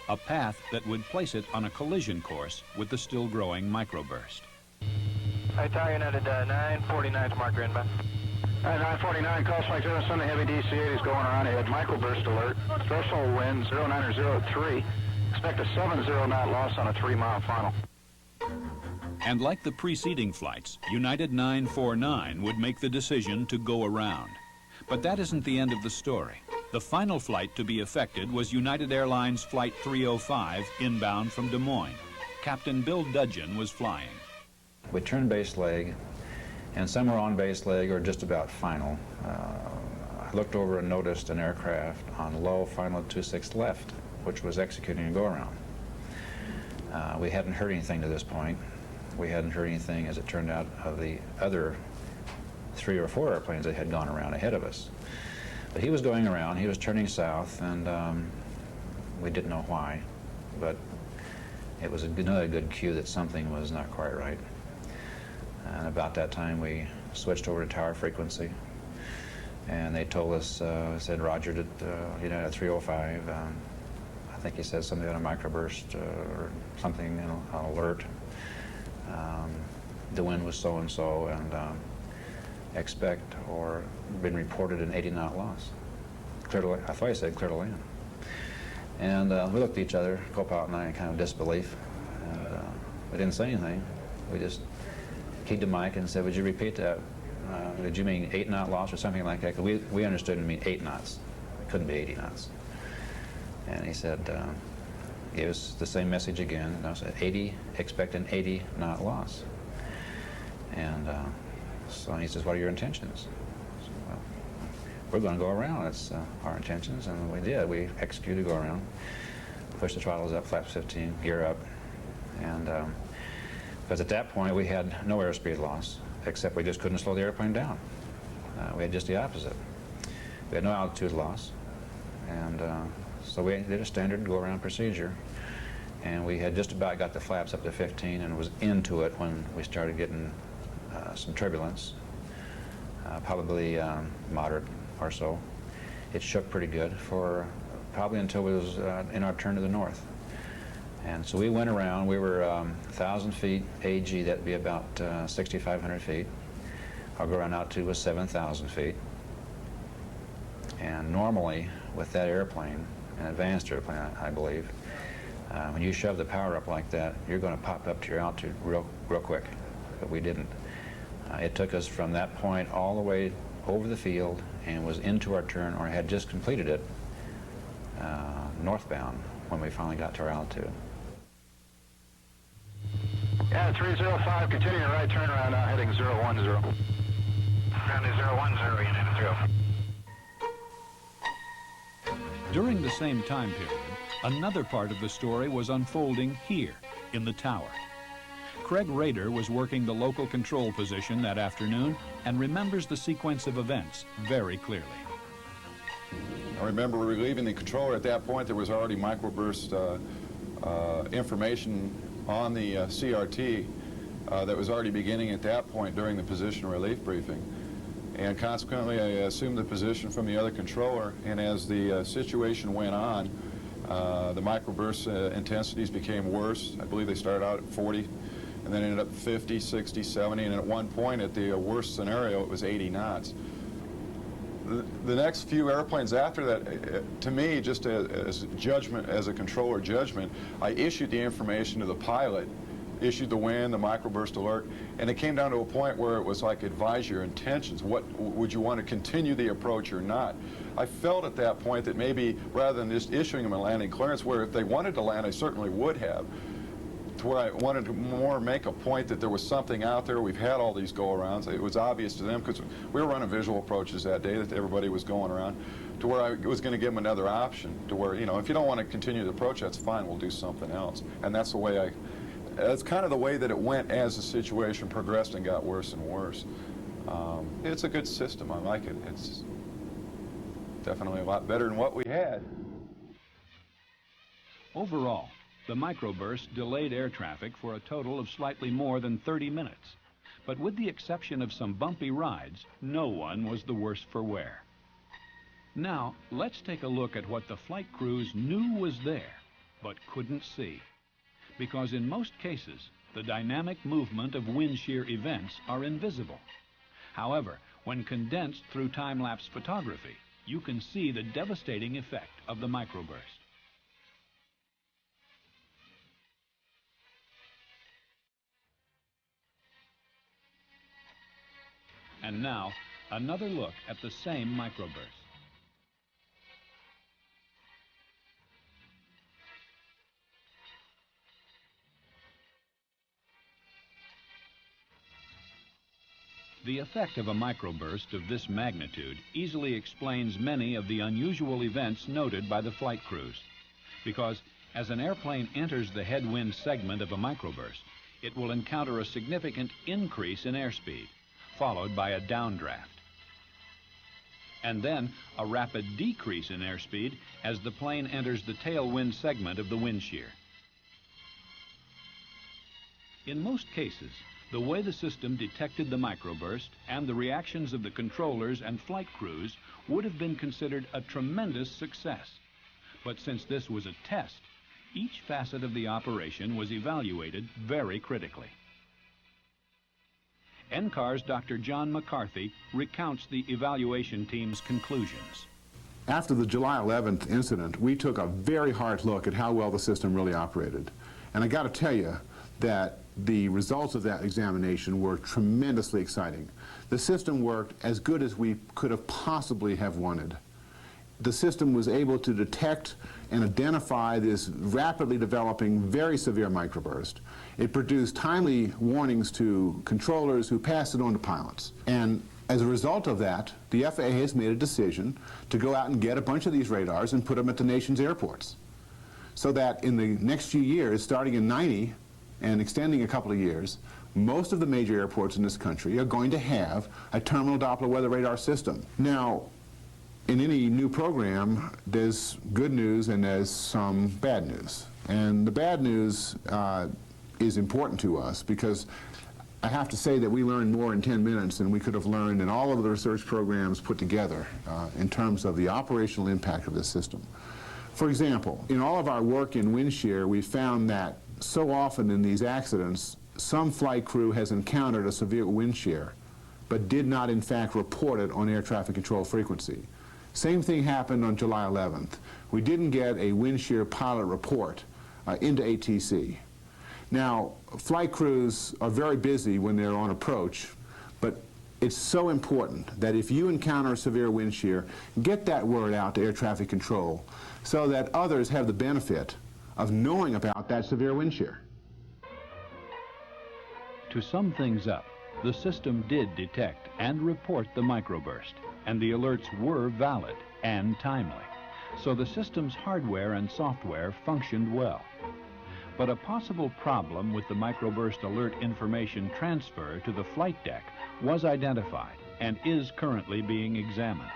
a path that would place it on a collision course with the still growing microburst. Hi, Tower United 949's marker inbound. All right, 949, call flight 0, Sunday Heavy DC-8 is going around ahead. Microburst alert. Threshold wind 0903. Expect a 70 knot loss on a 3-mile final. And like the preceding flights, United 949 would make the decision to go around. But that isn't the end of the story. The final flight to be effected was United Airlines Flight 305 inbound from Des Moines. Captain Bill Dudgeon was flying. We turned base leg, And somewhere on base leg or just about final, I looked over and noticed an aircraft on low final 26 left, which was executing a go-around. We hadn't heard anything to this point. We hadn't heard anything, as it turned out, of the other 3 or 4 airplanes that had gone around ahead of us. But he was going around, he was turning south, and we didn't know why, but it was another good cue that something was not quite right. And about that time, we switched over to tower frequency, and they told us, said Roger, at 305, I think he said something about a microburst or something, an alert. The wind was so-and-so, and expect or been reported an 80-knot loss. Clear to, I thought he said clear to land. And we looked at each other, co-pilot and I, in kind of disbelief. And we didn't say anything. We just keyed the mic and said, would you repeat that? Did you mean 8-knot loss or something like that? Because we understood it to mean 8 knots. It couldn't be 80 knots. And he said, gave us the same message again. And I said, 80, expect an 80-knot loss. And so he says, what are your intentions? I said, well, we're going to go around. That's our intentions. And we did. We executed go around, pushed the throttles up, flaps 15, gear up. And because at that point, we had no airspeed loss, except we just couldn't slow the airplane down. We had just the opposite. We had no altitude loss. And so we did a standard go-around procedure. And we had just about got the flaps up to 15 and was into it when we started getting some turbulence, probably moderate or so. It shook pretty good for probably until it was in our turn to the north. And so we went around. We were 1,000 feet AG, that'd be about 6,500 feet. Our go around altitude was 7,000 feet. And normally with that airplane, an advanced airplane, I believe, when you shove the power up like that, you're going to pop up to your altitude real quick. But we didn't. It took us from that point all the way over the field and was into our turn, or had just completed it, northbound when we finally got to our altitude. Yeah, 305, continuing right turnaround now, heading 010. Grounding 010, unit 0. During the same time period, another part of the story was unfolding here in the tower. Craig Rader was working the local control position that afternoon and remembers the sequence of events very clearly. I remember relieving the controller. At that point, there was already microburst information on the CRT that was already beginning at that point during the position relief briefing. And consequently, I assumed the position from the other controller, and as the situation went on, the microburst intensities became worse. I believe they started out at 40, and then ended up 50, 60, 70, and at one point, at the worst scenario, it was 80 knots. The next few airplanes after that, to me, just as judgment, as a controller judgment, I issued the information to the pilot, issued the wind, the microburst alert, and it came down to a point where it was like, advise your intentions. What would you want to continue the approach or not? I felt at that point that maybe rather than just issuing them a landing clearance, where if they wanted to land, I certainly would have, to where I wanted to more make a point that there was something out there. We've had all these go-arounds. It was obvious to them, because we were running visual approaches that day that everybody was going around, to where I was going to give them another option, to where, you know, if you don't want to continue the approach, that's fine, we'll do something else. And that's the way that's kind of the way that it went as the situation progressed and got worse and worse. It's a good system. I like it. It's definitely a lot better than what we had. Overall, the microburst delayed air traffic for a total of slightly more than 30 minutes. But with the exception of some bumpy rides, no one was the worse for wear. Now, let's take a look at what the flight crews knew was there, but couldn't see. Because in most cases, the dynamic movement of wind shear events are invisible. However, when condensed through time-lapse photography, you can see the devastating effect of the microburst. And now, another look at the same microburst. The effect of a microburst of this magnitude easily explains many of the unusual events noted by the flight crews. Because as an airplane enters the headwind segment of a microburst, it will encounter a significant increase in airspeed, followed by a downdraft. And then a rapid decrease in airspeed as the plane enters the tailwind segment of the wind shear. In most cases, the way the system detected the microburst and the reactions of the controllers and flight crews would have been considered a tremendous success. But since this was a test, each facet of the operation was evaluated very critically. NCAR's Dr. John McCarthy recounts the evaluation team's conclusions. After the July 11th incident, we took a very hard look at how well the system really operated. And I got to tell you that the results of that examination were tremendously exciting. The system worked as good as we could have possibly have wanted. The system was able to detect and identify this rapidly developing, very severe microburst. It produced timely warnings to controllers who passed it on to pilots. And as a result of that, the FAA has made a decision to go out and get a bunch of these radars and put them at the nation's airports. So that in the next few years, starting in '90 and extending a couple of years, most of the major airports in this country are going to have a terminal Doppler weather radar system. Now, in any new program, there's good news and there's some bad news. And the bad news is important to us because I have to say that we learned more in 10 minutes than we could have learned in all of the research programs put together in terms of the operational impact of this system. For example, in all of our work in wind shear, we found that so often in these accidents, some flight crew has encountered a severe wind shear, but did not in fact report it on air traffic control frequency. Same thing happened on July 11th. We didn't get a wind shear pilot report into ATC. Now, flight crews are very busy when they're on approach, but it's so important that if you encounter a severe wind shear, get that word out to air traffic control so that others have the benefit of knowing about that severe wind shear. To sum things up, the system did detect and report the microburst, and the alerts were valid and timely. So the system's hardware and software functioned well. But a possible problem with the microburst alert information transfer to the flight deck was identified and is currently being examined.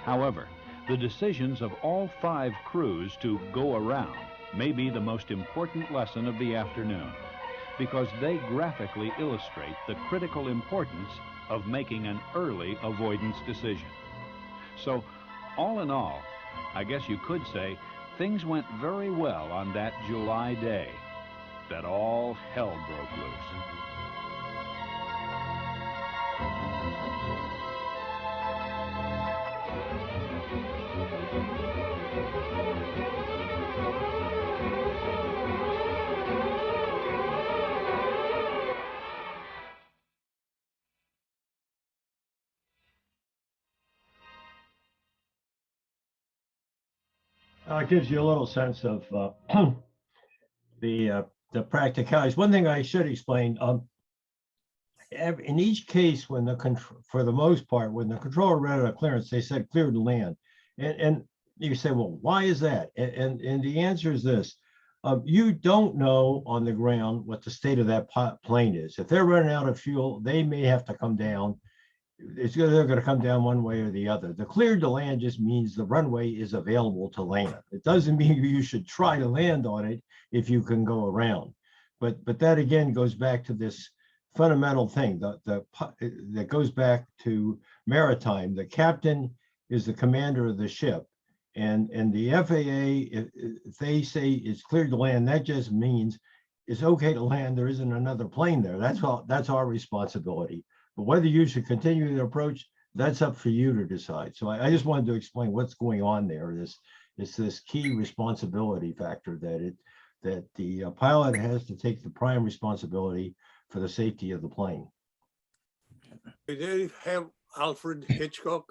However, the decisions of all 5 crews to go around may be the most important lesson of the afternoon, because they graphically illustrate the critical importance of making an early avoidance decision. So, all in all, I guess you could say things went very well on that July day that all hell broke loose. It gives you a little sense of the practicalities. One thing I should explain, in each case, when for the most part, when the controller read a clearance, they said clear to land. And you say, well, why is that? And the answer is this. You don't know on the ground what the state of that plane is. If they're running out of fuel, they may have to come down. They're going to come down one way or the other. The cleared to land just means the runway is available to land. It doesn't mean you should try to land on it if you can go around. But that again goes back to this fundamental thing that goes back to maritime. The captain is the commander of the ship, and the FAA, if they say it's cleared to land, that just means it's okay to land. There isn't another plane there. That's our responsibility. But whether you should continue the approach, that's up for you to decide. So I just wanted to explain what's going on there. It's this key responsibility factor that the pilot has to take the prime responsibility for the safety of the plane. Did they have Alfred Hitchcock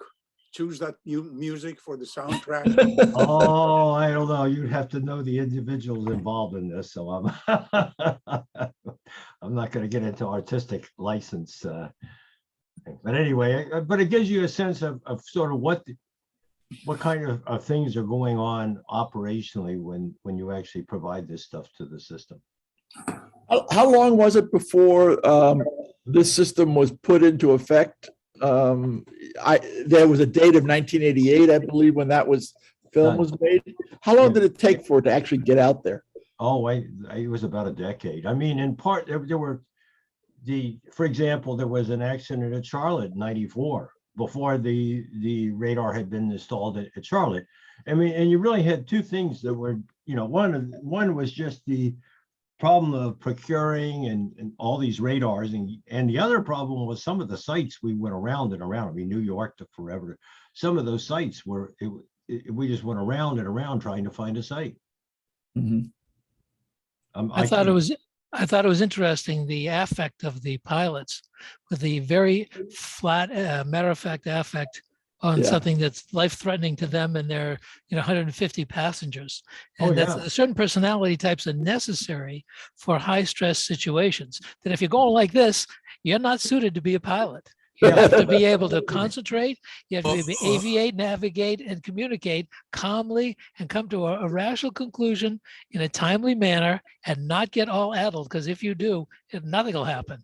choose that music for the soundtrack? Oh, I don't know. You'd have to know the individuals involved in this. So I'm not going to get into artistic license But anyway, but it gives you a sense of sort of what kind of things are going on operationally when you actually provide this stuff to the system. How long was it before this system was put into effect? There was a date of 1988, I believe, when that film was made. How long did it take for it to actually get out there? Oh, it was about a decade. I mean, in part, there were for example, there was an accident at Charlotte in '94 before the radar had been installed at Charlotte. I mean, and you really had two things that were, one was just the problem of procuring and all these radars, and the other problem was some of the sites we went around and around. I mean, New York took forever. Some of those sites we just went around and around trying to find a site. Mm-hmm. I thought it was interesting, the affect of the pilots with the very flat, matter of fact affect on something that's life-threatening to them and their 150 passengers. And certain personality types are necessary for high-stress situations. That if you're going like this, you're not suited to be a pilot. You have to be able to concentrate. You have to be able to aviate, navigate, and communicate calmly and come to a rational conclusion in a timely manner and not get all addled. Because if you do, nothing will happen.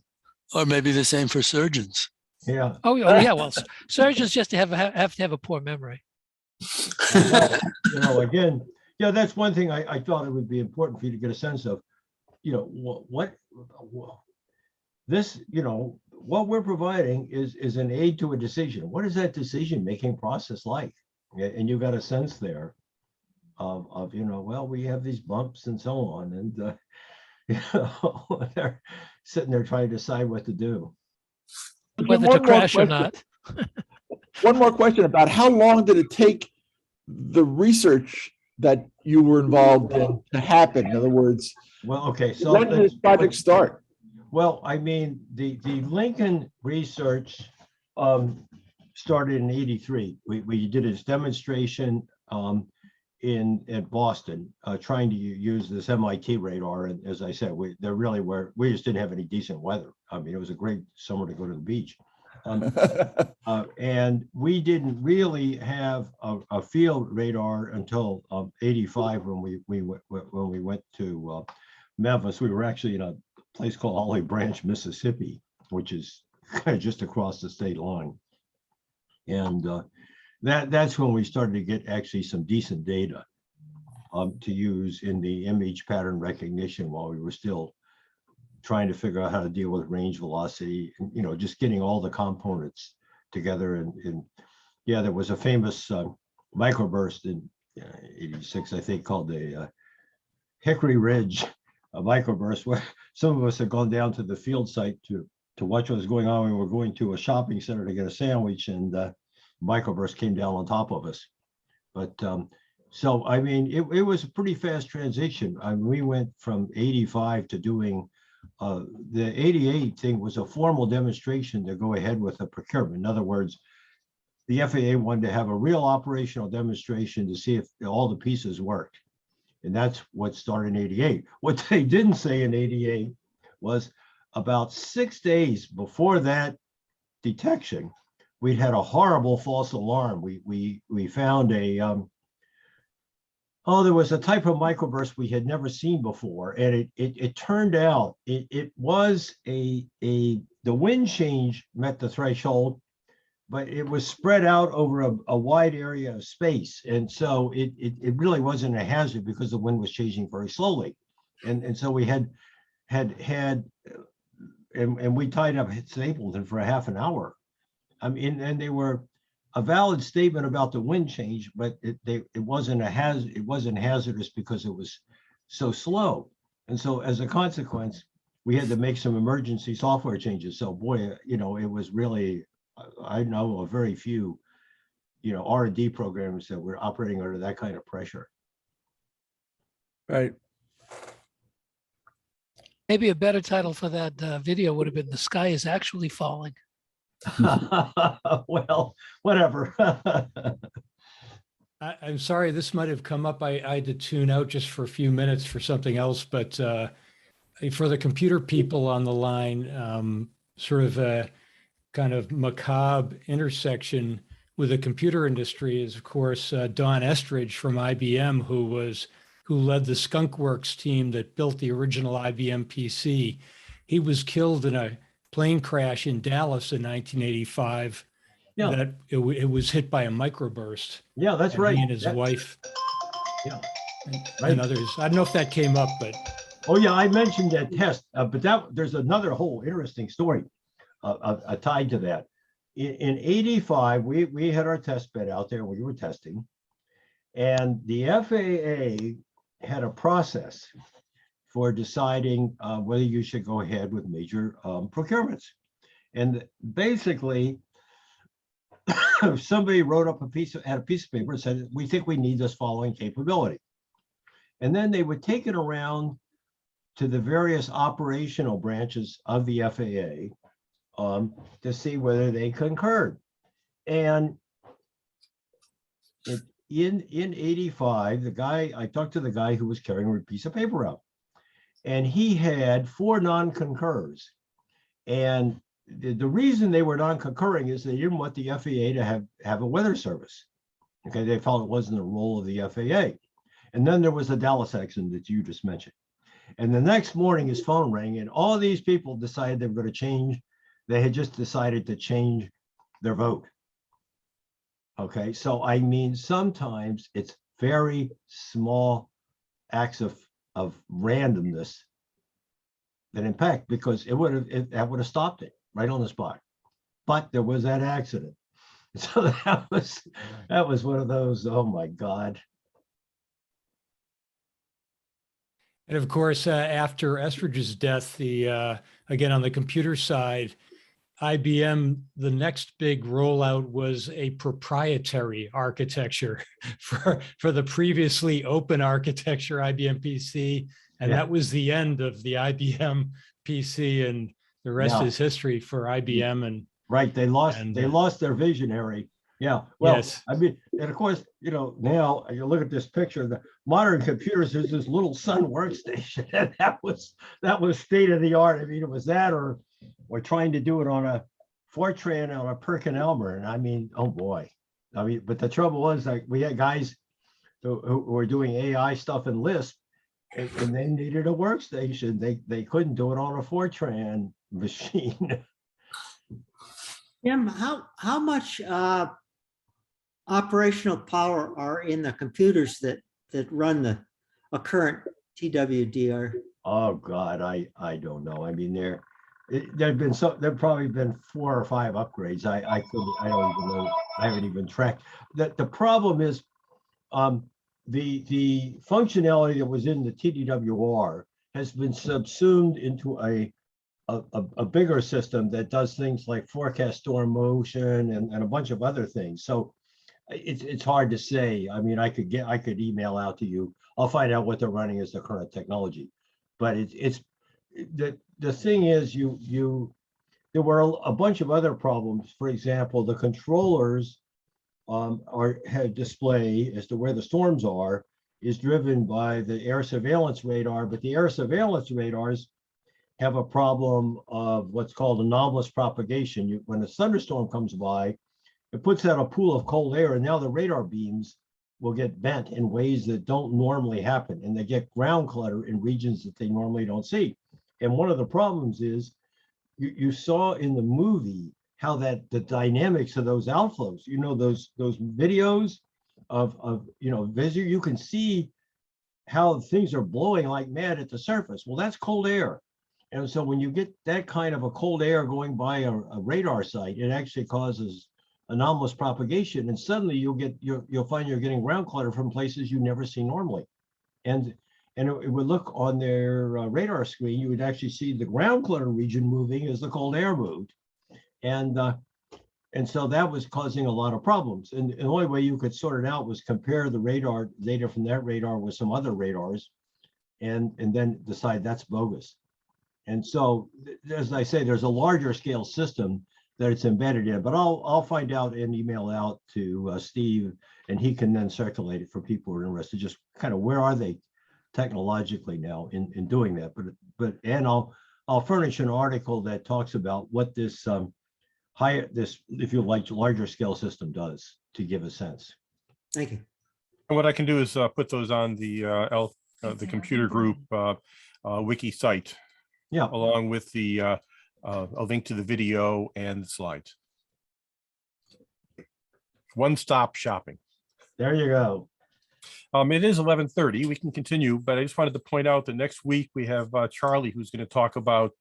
Or maybe the same for surgeons. Yeah. Oh yeah. Well, surgeons just have to have a poor memory. Again, that's one thing I thought it would be important for you to get a sense of. What we're providing is an aid to a decision. What is that decision-making process like? And you got a sense there of we have these bumps and so on, and they're sitting there trying to decide what to do. Whether to crash or not. One more question about how long did it take the research that you were involved in to happen? In other words, so when did this project start? Well, I mean, the Lincoln research started in '83. We did its demonstration at Boston, trying to use this MIT radar. And as I said, we just didn't have any decent weather. I mean, it was a great summer to go to the beach. And we didn't really have a field radar until '85 when we went to Memphis. We were actually in a place called Olive Branch, Mississippi, which is kind of just across the state line. And that's when we started to get actually some decent data to use in the image pattern recognition while we were still trying to figure out how to deal with range velocity, and, just getting all the components together. And there was a famous microburst in '86, I think, called the Hickory Ridge microburst, where some of us had gone down to the field site to watch what was going on. We were going to a shopping center to get a sandwich, and microburst came down on top of us. But so, I mean, it was a pretty fast transition. I mean, we went from '85 to doing the '88 thing was a formal demonstration to go ahead with a procurement. In other words, the FAA wanted to have a real operational demonstration to see if all the pieces worked. And that's what started in '88. What they didn't say in '88 was about 6 days before that detection, we'd had a horrible false alarm. We found there was a type of microburst we had never seen before, and it turned out it was the wind change met the threshold, but it was spread out over a wide area of space, and so it really wasn't a hazard because the wind was changing very slowly, and so we had and we tied up Stapleton for a half an hour. I mean, and they were a valid statement about the wind change, but it wasn't a hazard. It wasn't hazardous because it was so slow, and so as a consequence, we had to make some emergency software changes. So boy, it was really, I know of very few, R&D programs that were operating under that kind of pressure. Right. Maybe a better title for that video would have been "The Sky is Actually Falling." Well, whatever. I'm sorry, this might have come up. I had to tune out just for a few minutes for something else, but for the computer people on the line, kind of macabre intersection with the computer industry is, of course, Don Estridge from IBM, who led the Skunk Works team that built the original IBM PC. He was killed in a plane crash in Dallas in 1985. Yeah. That it was hit by a microburst. Yeah, that's And right. He and his That- wife Yeah. and others. I don't know if that came up, but Oh yeah, I mentioned that test, but there's another whole interesting story tied to that. In '85, we had our test bed out there. We were testing, and the FAA had a process for deciding whether you should go ahead with major procurements. And basically, somebody wrote up had a piece of paper and said, we think we need this following capability. And then they would take it around to the various operational branches of the FAA to see whether they concurred. And in '85, I talked to the guy who was carrying a piece of paper out, and he had 4 non-concurs. And the reason they were non-concurring is they didn't want the FAA to have a weather service. Okay, they felt it wasn't the role of the FAA. And then there was the Dallas accident that you just mentioned. And the next morning his phone rang, and all these people decided they were going to change. They had just decided to change their vote. Okay, so I mean, sometimes it's very small acts of randomness that impact, because that would have stopped it right on the spot. But there was that accident. So that was one of those, oh my God. And of course, after Estridge's death, again, on the computer side, IBM, the next big rollout was a proprietary architecture for the previously open architecture IBM PC. And that was the end of the IBM PC, and the rest is history for IBM. And right, they lost their visionary. Yeah, well, yes. I mean, and of course, now you look at this picture, the modern computers, there's this little Sun workstation, and that was state of the art. I mean, it was that, or trying to do it on a Fortran on a Perkin-Elmer, and I mean, oh boy, I mean, but the trouble was, like, we had guys who were doing AI stuff in Lisp, and they needed a workstation. They couldn't do it on a Fortran machine. Jim, how much operational power are in the computers that run a current TWDR? Oh God, I don't know. I mean, there've probably been 4 or 5 upgrades. I don't even know. I haven't even tracked. The problem is the functionality that was in the TDWR has been subsumed into a bigger system that does things like forecast storm motion and a bunch of other things. So it's hard to say. I mean, I could email out to you. I'll find out what they're running as the current technology. But it's the thing is, there were a bunch of other problems. For example, the controllers have display as to where the storms are is driven by the air surveillance radar, but the air surveillance radars have a problem of what's called anomalous propagation. When a thunderstorm comes by, it puts out a pool of cold air, and now the radar beams will get bent in ways that don't normally happen, and they get ground clutter in regions that they normally don't see. And one of the problems is you saw in the movie how the dynamics of those outflows, those videos of you can see how things are blowing like mad at the surface. Well, that's cold air. And so when you get that kind of a cold air going by a radar site, it actually causes anomalous propagation, and suddenly you'll find you're getting ground clutter from places you never see normally. And it would look on their radar screen, you would actually see the ground clutter region moving as the cold air moved. And so that was causing a lot of problems. And the only way you could sort it out was compare the radar data from that radar with some other radars, and then decide that's bogus. And so, as I say, there's a larger scale system that it's embedded in, but I'll find out and email out to Steve, and he can then circulate it for people who are interested. Just kind of where are they technologically now in doing that? And I'll furnish an article that talks about what this this, if you like, larger scale system does, to give a sense. Thank you. And what I can do is put those on the computer group wiki site. Yeah. Along with a link to the video and the slides. One-stop shopping. There you go. It is 11:30. We can continue, but I just wanted to point out that next week we have Charlie, who's going to talk about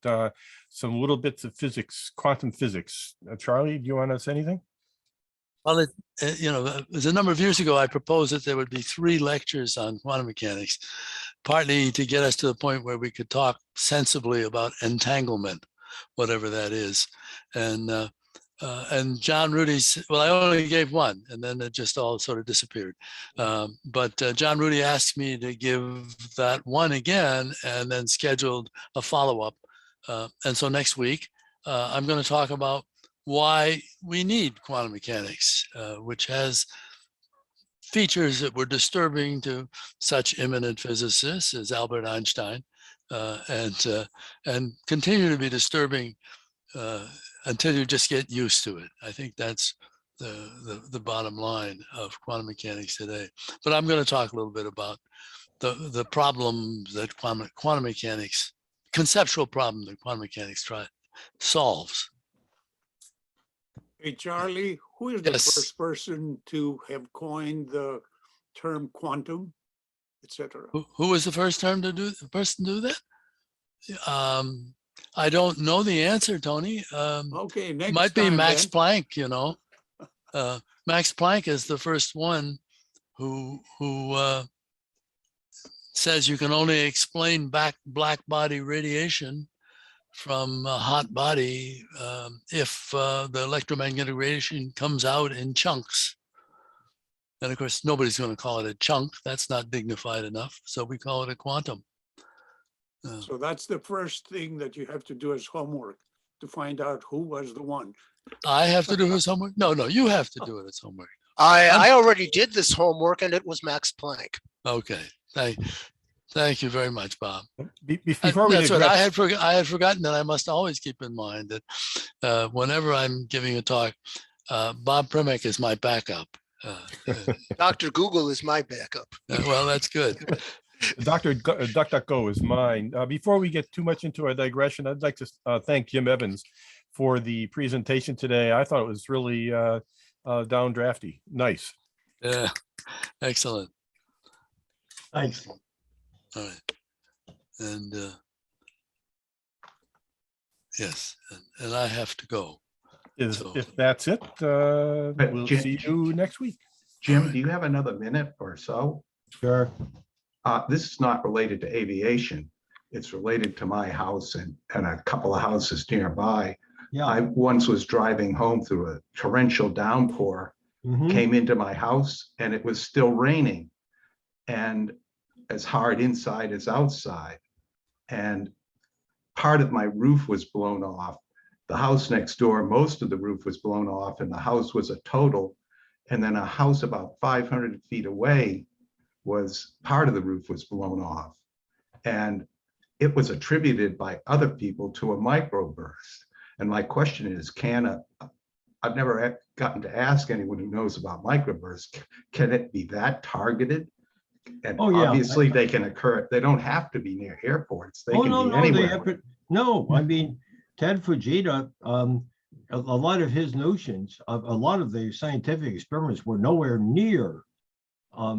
some little bits of physics, quantum physics. Charlie, do you want to say anything? Well, it was a number of years ago, I proposed that there would be 3 lectures on quantum mechanics, partly to get us to the point where we could talk sensibly about entanglement, whatever that is. And John Rudy's, well, I only gave one, and then it just all sort of disappeared. But John Rudy asked me to give that one again, and then scheduled a follow-up. And so next week, I'm going to talk about why we need quantum mechanics, which has features that were disturbing to such eminent physicists as Albert Einstein, and continue to be disturbing until you just get used to it. I think that's the bottom line of quantum mechanics today. But I'm going to talk a little bit about the problem that quantum mechanics, conceptual problem that quantum mechanics solves. Hey, Charlie, who is the first person to have coined the term quantum, etc.? Who was the first person to do that? I don't know the answer, Tony. Okay, next might be time, Max then. Planck. Max Planck is the first one who says you can only explain black body radiation from a hot body if the electromagnetic radiation comes out in chunks. And of course, nobody's going to call it a chunk. That's not dignified enough. So we call it a quantum. So that's the first thing that you have to do as homework, to find out who was the one. I have to do his homework? No, you have to do it as homework. I already did this homework, and it was Max Planck. Okay. Thank you very much, Bob. Before we That's what digress- I had forgotten that I must always keep in mind that whenever I'm giving a talk, Bob Primick is my backup. Dr. Google is my backup. Well, that's good. Dr. DuckDuckGo is mine. Before we get too much into our digression, I'd like to thank Jim Evans for the presentation today. I thought it was really downdrafty. Nice. Yeah, excellent. Thanks. All right. And yes, and I have to go. If that's it, we'll see you next week. Jim, do you have another minute or so? Sure. This is not related to aviation. It's related to my house and a couple of houses nearby. Yeah. I once was driving home through a torrential downpour, came into my house, and it was still raining, and as hard inside as outside. And part of my roof was blown off. The house next door, most of the roof was blown off, and the house was a total. And then a house about 500 feet away part of the roof was blown off. And it was attributed by other people to a microburst. And my question is, I've never gotten to ask anyone who knows about microbursts, can it be that targeted? And obviously they can occur, they don't have to be near airports. They can be anywhere. No, I mean, Ted Fujita, a lot of his notions of a lot of the scientific experiments were nowhere near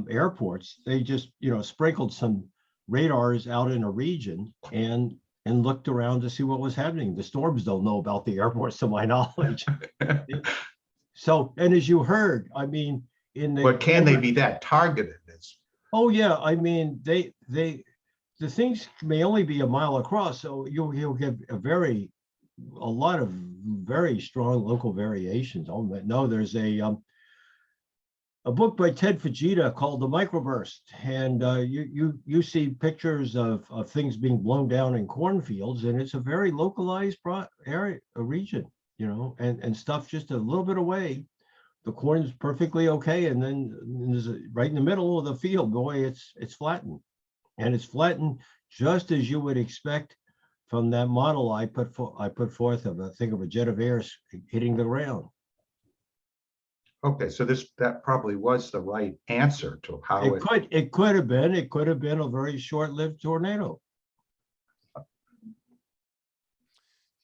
airports. They just, sprinkled some radars out in a region and looked around to see what was happening. The storms don't know about the airports, to my knowledge. So, and as you heard, I mean, but can they be that targeted? Oh yeah, I mean, the things may only be a mile across, so you'll get a lot of very strong local variations. Oh no, there's a book by Ted Fujita called The Microburst, and you see pictures of things being blown down in cornfields, and it's a very localized region, and stuff just a little bit away. The corn is perfectly okay, and then right in the middle of the field, boy, it's flattened, and it's flattened just as you would expect from that model I put forth of, I think, of a jet of air hitting the ground. Okay, so that probably was the right answer to how It could have been a very short-lived tornado.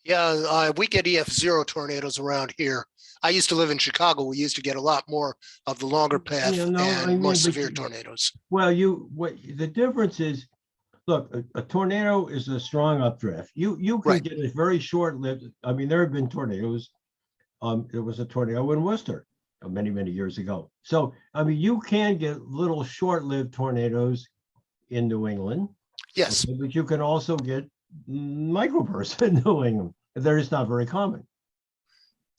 Yeah, we get EF0 tornadoes around here. I used to live in Chicago. We used to get a lot more of the longer path more severe tornadoes. Well, the difference is, look, a tornado is a strong updraft. You can get a very short-lived. I mean, there have been tornadoes. There was a tornado in Worcester many years ago. So I mean, you can get little short-lived tornadoes in New England. Yes, okay, but you can also get microbursts in New England. They're just not very common.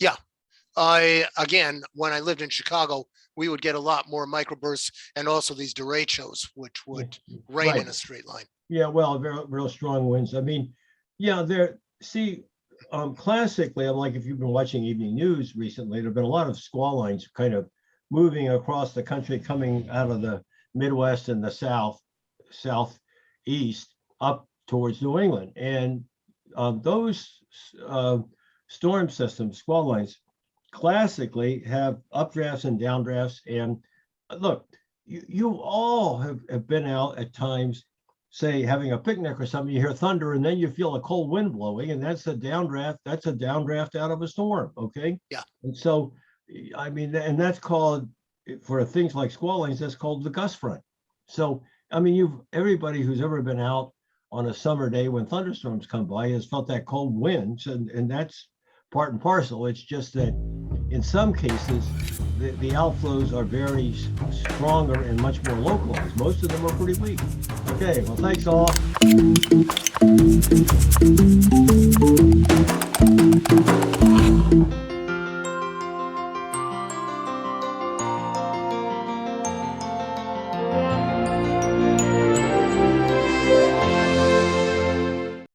Yeah. Again, when I lived in Chicago, we would get a lot more microbursts and also these derechos, which would rain in a straight line. Yeah, well, real strong winds. I mean, yeah, classically, I'm like, if you've been watching evening news recently, there have been a lot of squall lines kind of moving across the country, coming out of the Midwest and the southeast up towards New England. And those storm systems, squall lines, classically have updrafts and downdrafts. And look, you all have been out at times, say having a picnic or something, you hear thunder and then you feel a cold wind blowing, and that's a downdraft. That's a downdraft out of a storm. Okay. Yeah. And so, I mean, and that's called, for things like squall lines, that's called the gust front. So, I mean, everybody who's ever been out on a summer day when thunderstorms come by has felt that cold wind, and that's part and parcel. It's just that in some cases, the outflows are very stronger and much more localized. Most of them are pretty weak. Okay, well, thanks all.